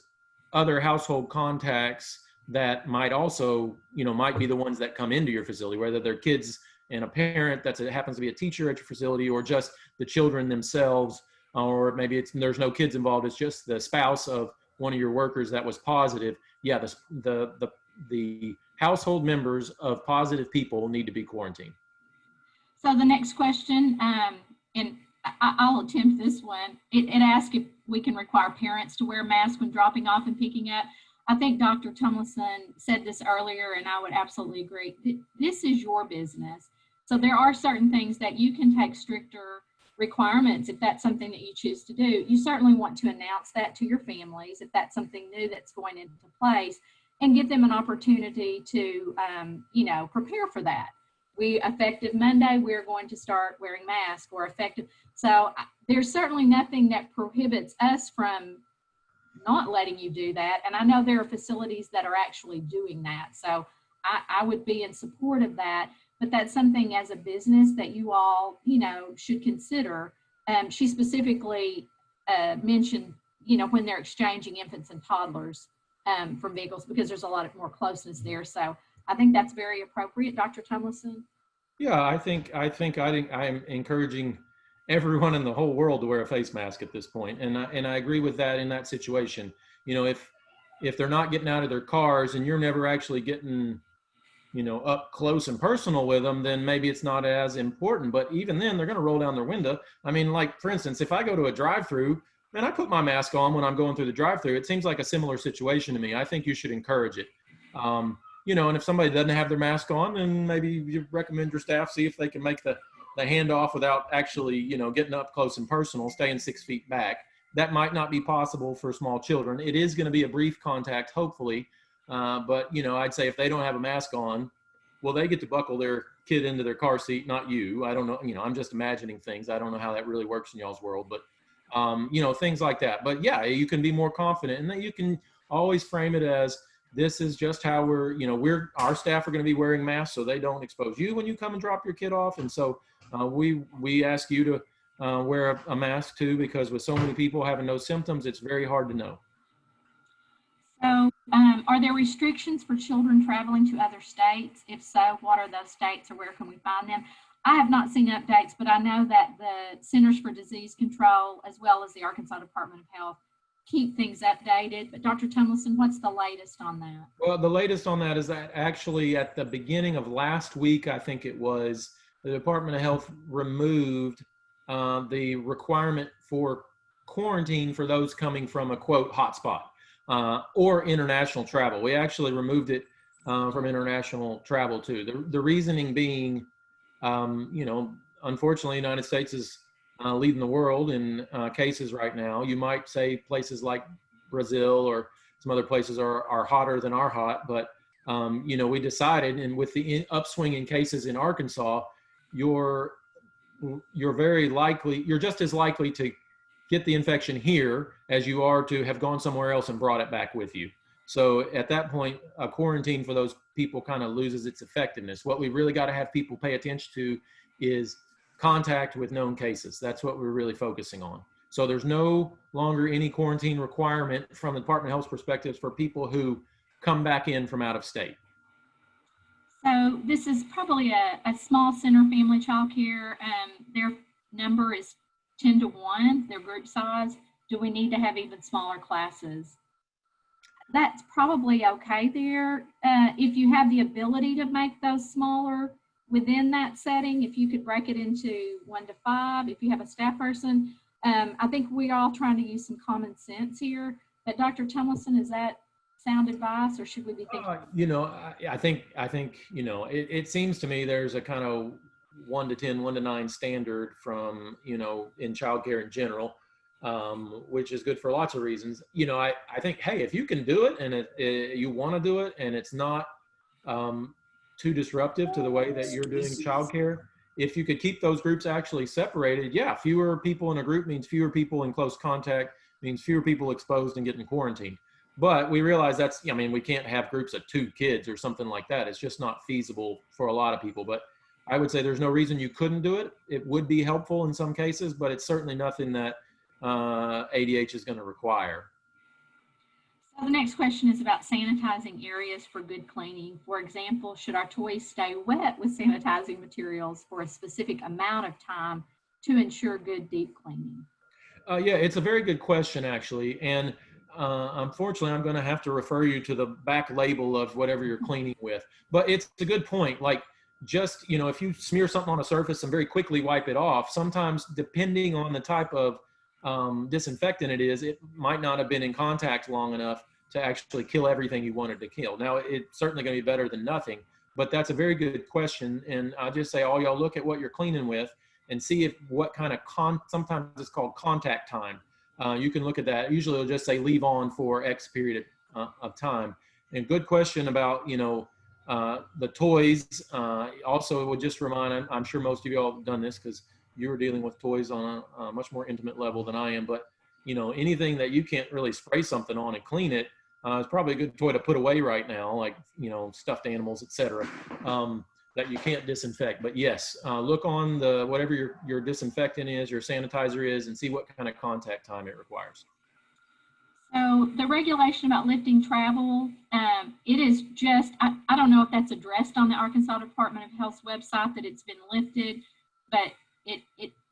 other household contacts that might also, might be the ones that come into your facility, whether they're kids and a parent that happens to be a teacher at your facility, or just the children themselves, or maybe there's no kids involved. It's just the spouse of one of your workers that was positive. Yeah, the household members of positive people need to be quarantined. So the next question, and I'll attempt this one. It asks if we can require parents to wear masks when dropping off and picking up. I think Dr. Tumilson said this earlier, and I would absolutely agree. This is your business. So there are certain things that you can take stricter requirements if that's something that you choose to do. You certainly want to announce that to your families if that's something new that's going into place, and give them an opportunity to, prepare for that. Effective Monday, we're going to start wearing masks, or effective. So there's certainly nothing that prohibits us from not letting you do that. And I know there are facilities that are actually doing that. So I would be in support of that, but that's something as a business that you all, should consider. She specifically mentioned, when they're exchanging infants and toddlers from vehicles, because there's a lot more closeness there. So I think that's very appropriate. Dr. Tumilson? Yeah, I think I'm encouraging everyone in the whole world to wear a face mask at this point, and I agree with that in that situation. If they're not getting out of their cars and you're never actually getting up close and personal with them, then maybe it's not as important. But even then, they're going to roll down their window. I mean, like for instance, if I go to a drive-through, man, I put my mask on when I'm going through the drive-through. It seems like a similar situation to me. I think you should encourage it. And if somebody doesn't have their mask on, then maybe you recommend your staff see if they can make the handoff without actually, getting up close and personal, staying 6 feet back. That might not be possible for small children. It is going to be a brief contact, hopefully. But, I'd say if they don't have a mask on, well, they get to buckle their kid into their car seat, not you. I don't know. I'm just imagining things. I don't know how that really works in y'all's world, but, things like that. But yeah, you can be more confident, and then you can always frame it as, this is just how our staff are going to be wearing masks so they don't expose you when you come and drop your kid off. And so we ask you to wear a mask too, because with so many people having no symptoms, it's very hard to know. So are there restrictions for children traveling to other states? If so, what are those states, or where can we find them? I have not seen updates, but I know that the Centers for Disease Control, as well as the Arkansas Department of Health, keep things updated. But Dr. Tumilson, what's the latest on that? Well, the latest on that is that actually at the beginning of last week, I think it was, the Department of Health removed the requirement for quarantine for those coming from a quote hotspot or international travel. We actually removed it from international travel too. The reasoning being, unfortunately, the United States is leading the world in cases right now. You might say places like Brazil or some other places are hotter than our hot, but we decided, and with the upswing in cases in Arkansas, you're just as likely to get the infection here as you are to have gone somewhere else and brought it back with you. So at that point, a quarantine for those people kind of loses its effectiveness. What we really got to have people pay attention to is contact with known cases. That's what we're really focusing on. So there's no longer any quarantine requirement from the Department of Health's perspective for people who come back in from out of state. So this is probably a small center, family child care. Their number is 10 to 1, their group size. Do we need to have even smaller classes? That's probably okay there. If you have the ability to make those smaller, within that setting, if you could break it into 1 to 5, if you have a staff person. I think we're all trying to use some common sense here. But Dr. Tumilson, is that sound advice, or should we be thinking? I think, it seems to me there's a kind of 1 to 10, 1 to 9 standard from, in childcare in general, which is good for lots of reasons. I think, hey, if you can do it and you want to do it and it's not too disruptive to the way that you're doing childcare, if you could keep those groups actually separated, yeah, fewer people in a group means fewer people in close contact, means fewer people exposed and getting quarantined. But we realize we can't have groups of 2 kids or something like that. It's just not feasible for a lot of people. But I would say there's no reason you couldn't do it. It would be helpful in some cases, but it's certainly nothing that ADH is going to require. So the next question is about sanitizing areas for good cleaning. For example, should our toys stay wet with sanitizing materials for a specific amount of time to ensure good deep cleaning? Yeah, it's a very good question, actually. And unfortunately, I'm going to have to refer you to the back label of whatever you're cleaning with. But it's a good point. Like, just, if you smear something on a surface and very quickly wipe it off, sometimes depending on the type of disinfectant it is, it might not have been in contact long enough to actually kill everything you wanted to kill. Now, it's certainly going to be better than nothing, but that's a very good question. And I'll just say, all y'all look at what you're cleaning with and see what kind of sometimes it's called contact time. You can look at that. Usually it'll just say leave on for X period of time. And good question about, the toys. Also, it would just remind, I'm sure most of you all have done this because you were dealing with toys on a much more intimate level than I am, but anything that you can't really spray something on and clean it is probably a good toy to put away right now, like, stuffed animals, etc. That you can't disinfect. But yes, look on whatever your disinfectant is, your sanitizer is, and see what kind of contact time it requires. So the regulation about lifting travel, it is just, I don't know if that's addressed on the Arkansas Department of Health's website that it's been lifted, but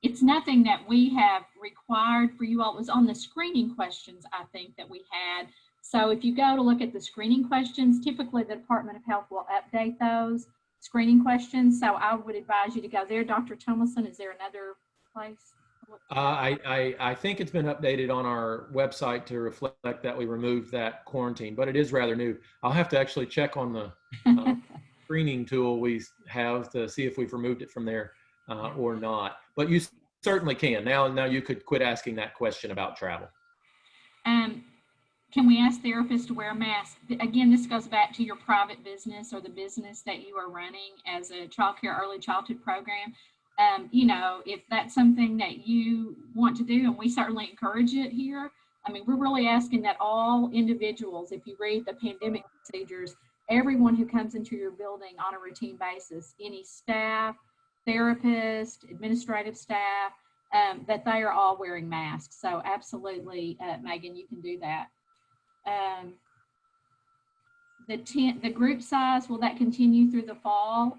it's nothing that we have required for you all. It was on the screening questions, I think, that we had. So if you go to look at the screening questions, typically the Department of Health will update those screening questions. So I would advise you to go there. Dr. Tumilson, is there another place? I think it's been updated on our website to reflect that we removed that quarantine, but it is rather new. I'll have to actually check on the screening tool we have to see if we've removed it from there or not. But you certainly can. Now you could quit asking that question about travel. Can we ask therapists to wear a mask? Again, this goes back to your private business or the business that you are running as a childcare early childhood program. If that's something that you want to do, and we certainly encourage it here. We're really asking that all individuals, if you read the pandemic procedures, everyone who comes into your building on a routine basis, any staff, therapist, administrative staff, that they are all wearing masks. So absolutely, Megan, you can do that. The group size, will that continue through the fall?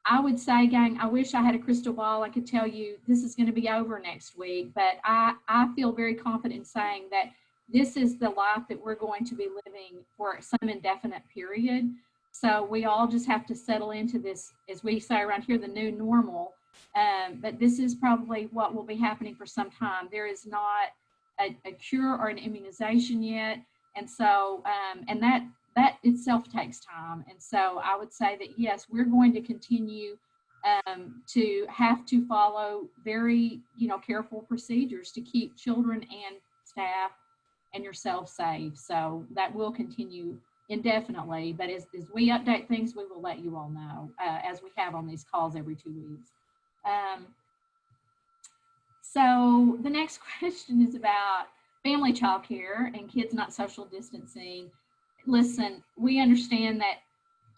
I would say, gang, I wish I had a crystal ball. I could tell you this is going to be over next week, but I feel very confident in saying that this is the life that we're going to be living for some indefinite period. So we all just have to settle into this, as we say around here, the new normal. But this is probably what will be happening for some time. There is not a cure or an immunization yet. And so, and that itself takes time. And so I would say that, yes, we're going to continue to have to follow very, careful procedures to keep children and staff and yourself safe. So that will continue indefinitely. But as we update things, we will let you all know, as we have on these calls every 2 weeks. So the next question is about family childcare and kids not social distancing. Listen, we understand that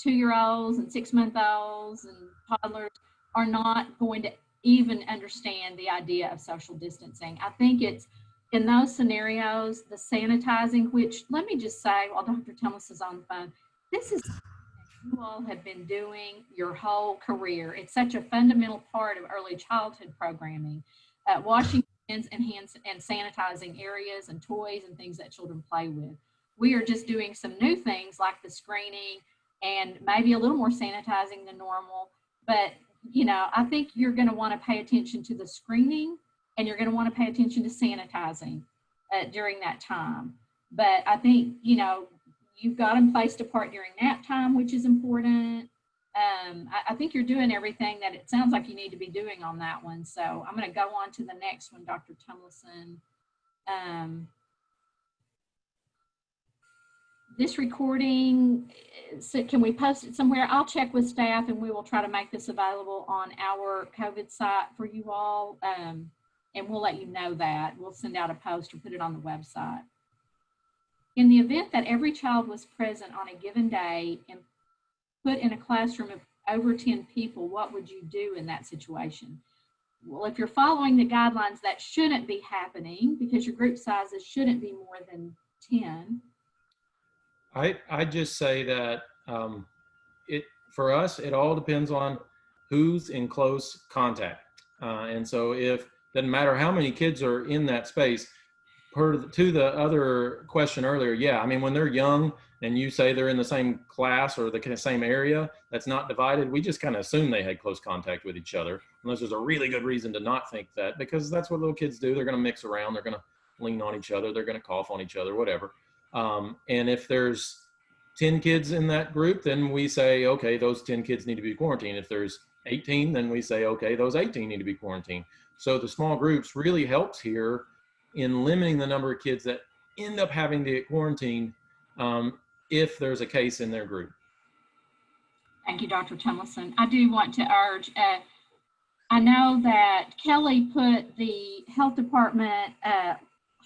2-year-olds and 6-month-olds and toddlers are not going to even understand the idea of social distancing. I think it's in those scenarios, the sanitizing, which let me just say while Dr. Thomas is on the phone, this is something you all have been doing your whole career. It's such a fundamental part of early childhood programming, washing hands and sanitizing areas and toys and things that children play with. We are just doing some new things like the screening and maybe a little more sanitizing than normal. But, you know, I think you're going to want to pay attention to the screening, and you're going to want to pay attention to sanitizing during that time. But I think, you know, you've got them placed apart during nap time, which is important. I think you're doing everything that it sounds like you need to be doing on that one. So I'm going to go on to the next one, Dr. Tumilson. This recording, so can we post it somewhere? I'll check with staff and we will try to make this available on our COVID site for you all. And we'll let you know that. We'll send out a post or put it on the website. In the event that every child was present on a given day and put in a classroom of over 10 people, what would you do in that situation? Well, if you're following the guidelines, that shouldn't be happening because your group sizes shouldn't be more than 10. I just say that for us, it all depends on who's in close contact. And so if, doesn't matter how many kids are in that space, to the other question earlier, yeah, I mean, when they're young and you say they're in the same class or the same area that's not divided, we just kind of assume they had close contact with each other, unless there's a really good reason to not think that, because that's what little kids do. They're going to mix around, they're going to lean on each other, they're going to cough on each other, whatever. And if there's 10 kids in that group, then we say, okay, those 10 kids need to be quarantined. If there's 18, then we say, okay, those 18 need to be quarantined. So the small groups really helps here in limiting the number of kids that end up having to get quarantined if there's a case in their group. Thank you, Dr. Tumilson. I do want to urge, I know that Kelly put the health department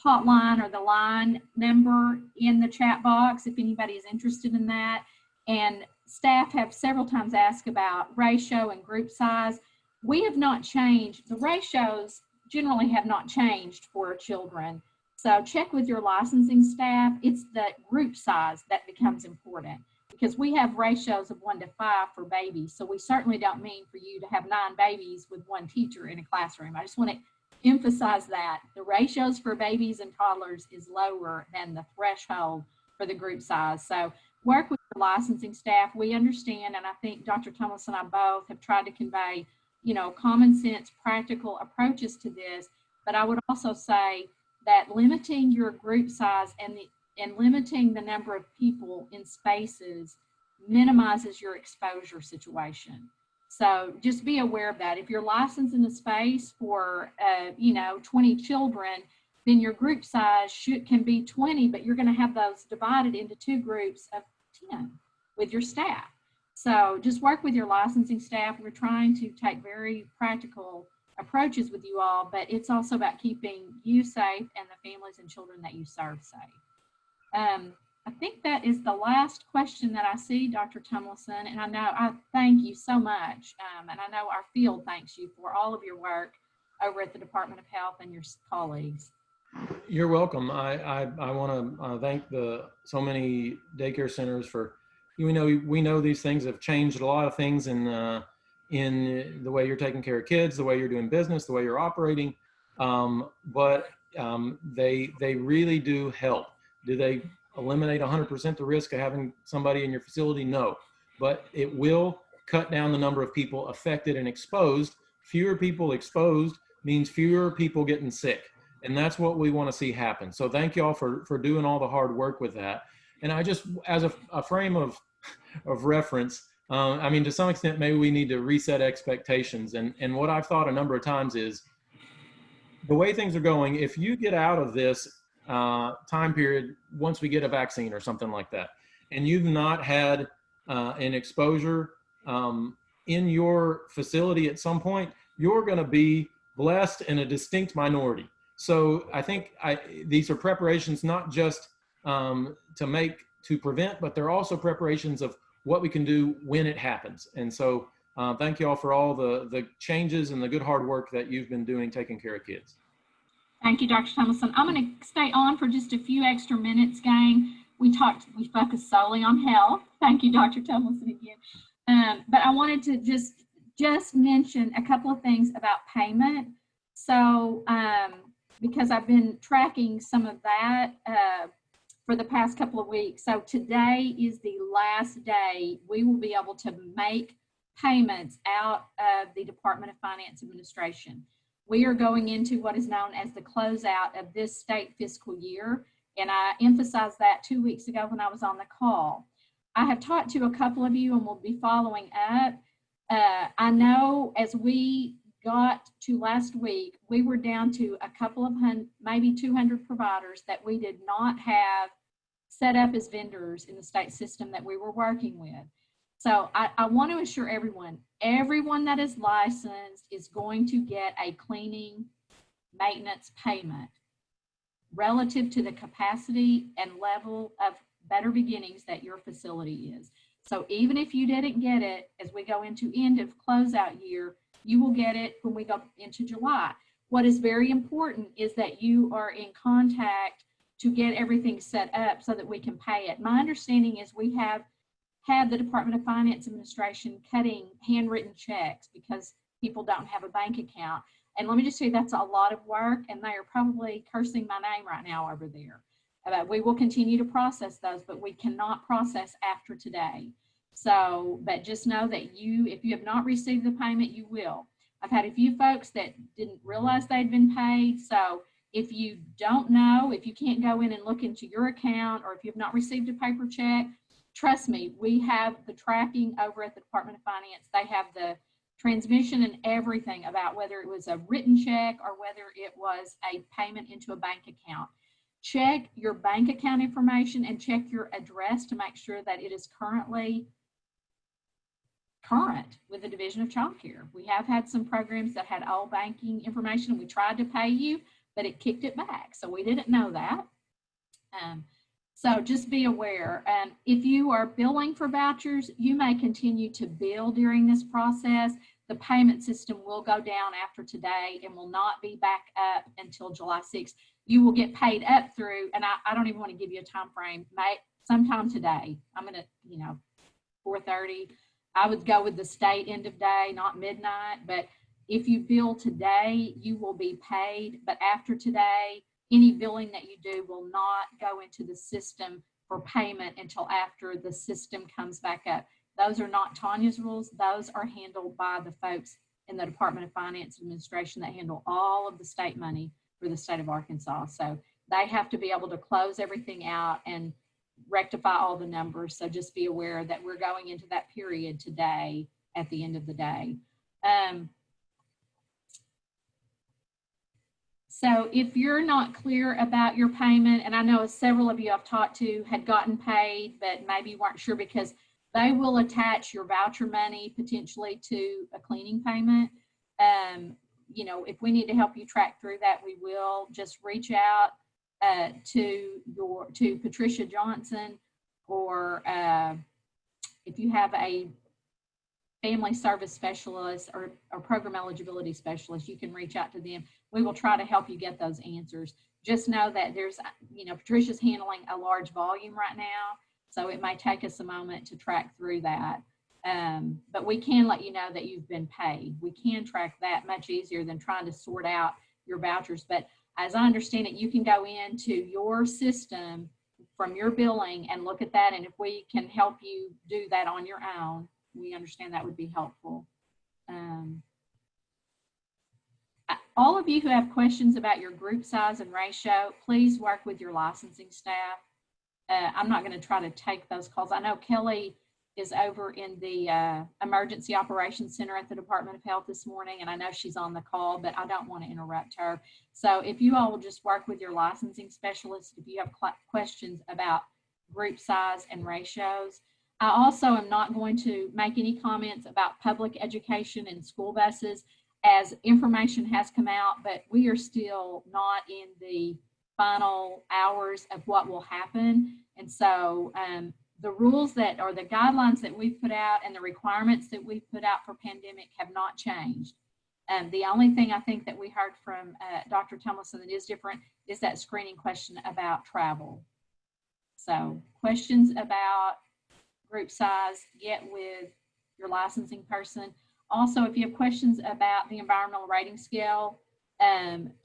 hotline or the line number in the chat box if anybody is interested in that. And staff have several times asked about ratio and group size. We have not changed. The ratios generally have not changed for children. So check with your licensing staff. It's the group size that becomes important because we have ratios of 1 to 5 for babies. So we certainly don't mean for you to have 9 babies with 1 teacher in a classroom. I just want to emphasize that the ratios for babies and toddlers is lower than the threshold for the group size. So work with your licensing staff. We understand, and I think Dr. Tumilson and I both have tried to convey, you know, common sense, practical approaches to this. But I would also say that limiting your group size and limiting the number of people in spaces minimizes your exposure situation. So just be aware of that. If you're licensed in a space for, 20 children, then your group size can be 20, but you're going to have those divided into 2 groups of 10 with your staff. So just work with your licensing staff. We're trying to take very practical approaches with you all, but it's also about keeping you safe and the families and children that you serve safe. I think that is the last question that I see, Dr. Tumilson, and I thank you so much. And I know our field thanks you for all of your work over at the Department of Health and your colleagues. You're welcome. I want to thank so many daycare centers for, we know these things have changed a lot of things in the way you're taking care of kids, the way you're doing business, the way you're operating, but they really do help. Do they eliminate 100% the risk of having somebody in your facility? No, but it will cut down the number of people affected and exposed. Fewer people exposed means fewer people getting sick. And that's what we want to see happen. So thank you all for doing all the hard work with that. And I just, as a frame of reference, I mean, to some extent, maybe we need to reset expectations. And what I've thought a number of times is the way things are going, if you get out of this time period, once we get a vaccine or something like that, and you've not had an exposure in your facility at some point, you're going to be blessed in a distinct minority. So I think these are preparations not just to prevent, but they're also preparations of what we can do when it happens. And so thank you all for all the changes and the good hard work that you've been doing taking care of kids. Thank you, Dr. Tumilson. I'm going to stay on for just a few extra minutes, gang. We focused solely on health. Thank you, Dr. Tumilson, again. But I wanted to just mention a couple of things about payment. So, because I've been tracking some of that for the past couple of weeks. So today is the last day we will be able to make payments out of the Department of Finance Administration. We are going into what is known as the closeout of this state fiscal year, and I emphasized that 2 weeks ago when I was on the call. I have talked to a couple of you and will be following up. I know as we got to last week, we were down to a couple of maybe 200 providers that we did not have set up as vendors in the state system that we were working with. So I want to assure everyone that is licensed is going to get a cleaning maintenance payment relative to the capacity and level of Better Beginnings that your facility is. So even if you didn't get it as we go into end of closeout year, you will get it when we go into July. What is very important is that you are in contact to get everything set up so that we can pay it. My understanding is we have had the Department of Finance Administration cutting handwritten checks because people don't have a bank account. And let me just tell you, that's a lot of work, and they are probably cursing my name right now over there. We will continue to process those, but we cannot process after today. So, but just know that if you have not received the payment, you will. I've had a few folks that didn't realize they'd been paid. So if you don't know, if you can't go in and look into your account, or if you've not received a paper check, trust me, we have the tracking over at the Department of Finance. They have the transmission and everything about whether it was a written check or whether it was a payment into a bank account. Check your bank account information and check your address to make sure that it is current with the Division of Child Care. We have had some programs that had old banking information. We tried to pay you, but it kicked it back. So we didn't know that. So just be aware. If you are billing for vouchers, you may continue to bill during this process. The payment system will go down after today and will not be back up until July 6th. You will get paid up through, and I don't even want to give you a time frame, sometime today. I'm going to, 4:30. I would go with the state end of day, not midnight. But if you bill today, you will be paid. But after today, any billing that you do will not go into the system for payment until after the system comes back up. Those are not Tanya's rules. Those are handled by the folks in the Department of Finance Administration that handle all of the state money for the state of Arkansas. So they have to be able to close everything out and rectify all the numbers. So just be aware that we're going into that period today at the end of the day. So if you're not clear about your payment, and I know several of you I've talked to had gotten paid, but maybe you weren't sure because they will attach your voucher money potentially to a cleaning payment. If we need to help you track through that, we will. Just reach out to Patricia Johnson, or if you have a family service specialist or program eligibility specialist, you can reach out to them. We will try to help you get those answers. Just know that there's, Patricia's handling a large volume right now, so it may take us a moment to track through that. But we can let you know that you've been paid. We can track that much easier than trying to sort out your vouchers. But as I understand it, you can go into your system from your billing and look at that. And if we can help you do that on your own, we understand that would be helpful. All of you who have questions about your group size and ratio, please work with your licensing staff. I'm not going to try to take those calls. I know Kelly is over in the Emergency Operations Center at the Department of Health this morning, and I know she's on the call, but I don't want to interrupt her. So if you all will just work with your licensing specialist, if you have questions about group size and ratios. I also am not going to make any comments about public education and school buses, as information has come out, but we are still not in the final hours of what will happen. And so the rules that, or the guidelines that we've put out and the requirements that we've put out for pandemic have not changed. The only thing I think that we heard from Dr. Tumilson that is different is that screening question about travel. So questions about group size, get with your licensing person. Also, if you have questions about the environmental rating scale,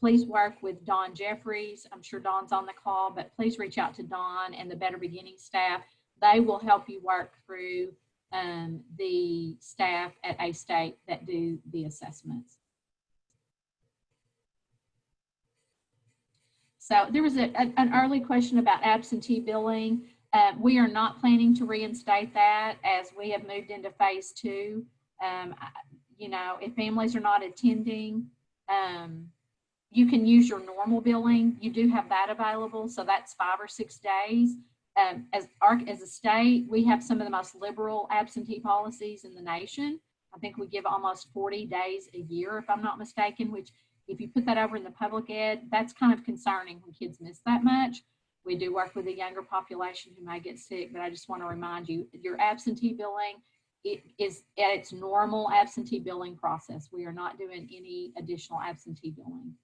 please work with Dawn Jeffries. I'm sure Dawn's on the call, but please reach out to Dawn and the Better Beginning staff. They will help you work through the staff at A State that do the assessments. So there was an early question about absentee billing. We are not planning to reinstate that as we have moved into phase 2. You know, if families are not attending, you can use your normal billing. You do have that available, so that's 5 or 6 days. As a state, we have some of the most liberal absentee policies in the nation. I think we give almost 40 days a year, if I'm not mistaken, which if you put that over in the public ed, that's kind of concerning when kids miss that much. We do work with a younger population who may get sick, but I just want to remind you, your absentee billing, it is at its normal absentee billing process. We are not doing any additional absentee billing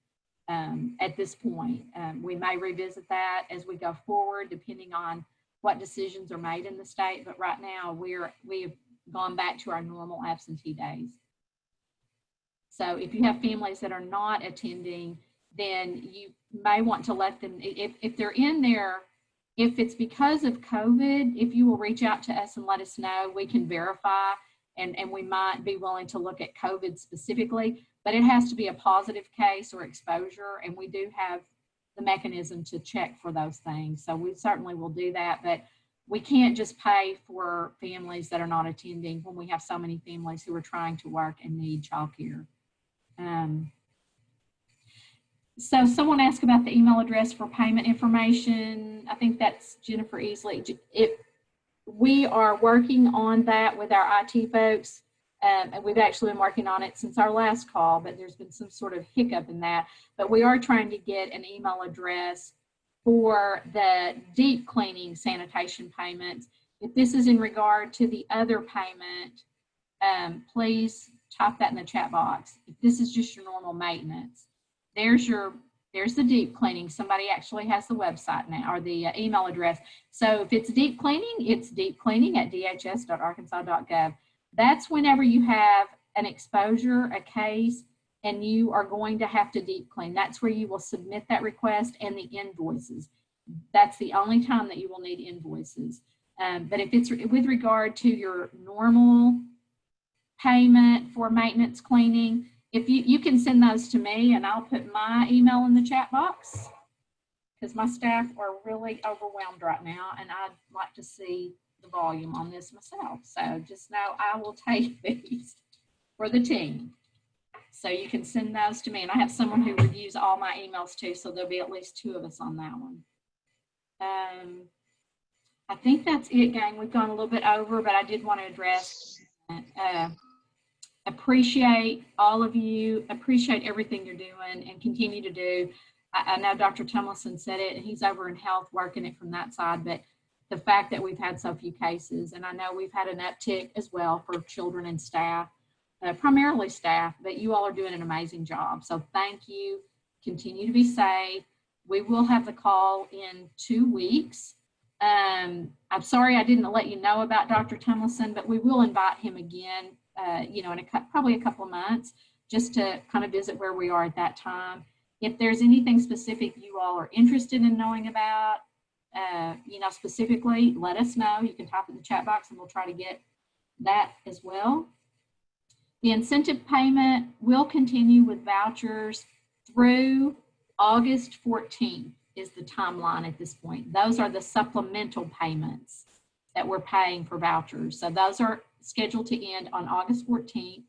at this point. We may revisit that as we go forward, depending on what decisions are made in the state. But right now, we have gone back to our normal absentee days. So if you have families that are not attending, then you may want to let them, if they're in there, if it's because of COVID, if you will reach out to us and let us know, we can verify, and we might be willing to look at COVID specifically, but it has to be a positive case or exposure, and we do have the mechanism to check for those things. So we certainly will do that, but we can't just pay for families that are not attending when we have so many families who are trying to work and need childcare. So someone asked about the email address for payment information. I think that's Jennifer Easley. We are working on that with our IT folks. And we've actually been working on it since our last call, but there's been some sort of hiccup in that. But we are trying to get an email address for the deep cleaning sanitation payments. If this is in regard to the other payment, please type that in the chat box. If this is just your normal maintenance, there's the deep cleaning. Somebody actually has the website now, or the email address. So if it's deep cleaning, it's deepcleaning@dhs.arkansas.gov. That's whenever you have an exposure, a case, and you are going to have to deep clean. That's where you will submit that request and the invoices. That's the only time that you will need invoices. But if it's with regard to your normal payment for maintenance cleaning, if you can send those to me, and I'll put my email in the chat box because my staff are really overwhelmed right now, and I'd like to see the volume on this myself. So just know I will take these for the team. So you can send those to me, and I have someone who reviews all my emails too, so there'll be at least 2 of us on that one. I think that's it, gang. We've gone a little bit over, but I did want to address appreciate all of you, appreciate everything you're doing and continue to do. I know Dr. Tumilson said it, and he's over in health working it from that side, but the fact that we've had so few cases, and I know we've had an uptick as well for children and staff, primarily staff, but you all are doing an amazing job. So thank you. Continue to be safe. We will have the call in 2 weeks. I'm sorry I didn't let you know about Dr. Tumilson, but we will invite him again, in probably a couple of months, just to kind of visit where we are at that time. If there's anything specific you all are interested in knowing about, specifically, let us know. You can type in the chat box and we'll try to get that as well. The incentive payment will continue with vouchers through August 14th is the timeline at this point. Those are the supplemental payments that we're paying for vouchers. So those are scheduled to end on August 14th.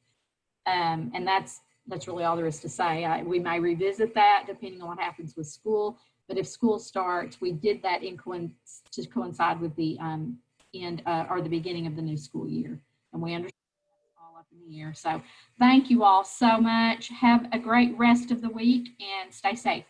And that's really all there is to say. We may revisit that depending on what happens with school. But if school starts, we did that to coincide with the end or the beginning of the new school year. And we understand it's all up in the air. So thank you all so much. Have a great rest of the week and stay safe.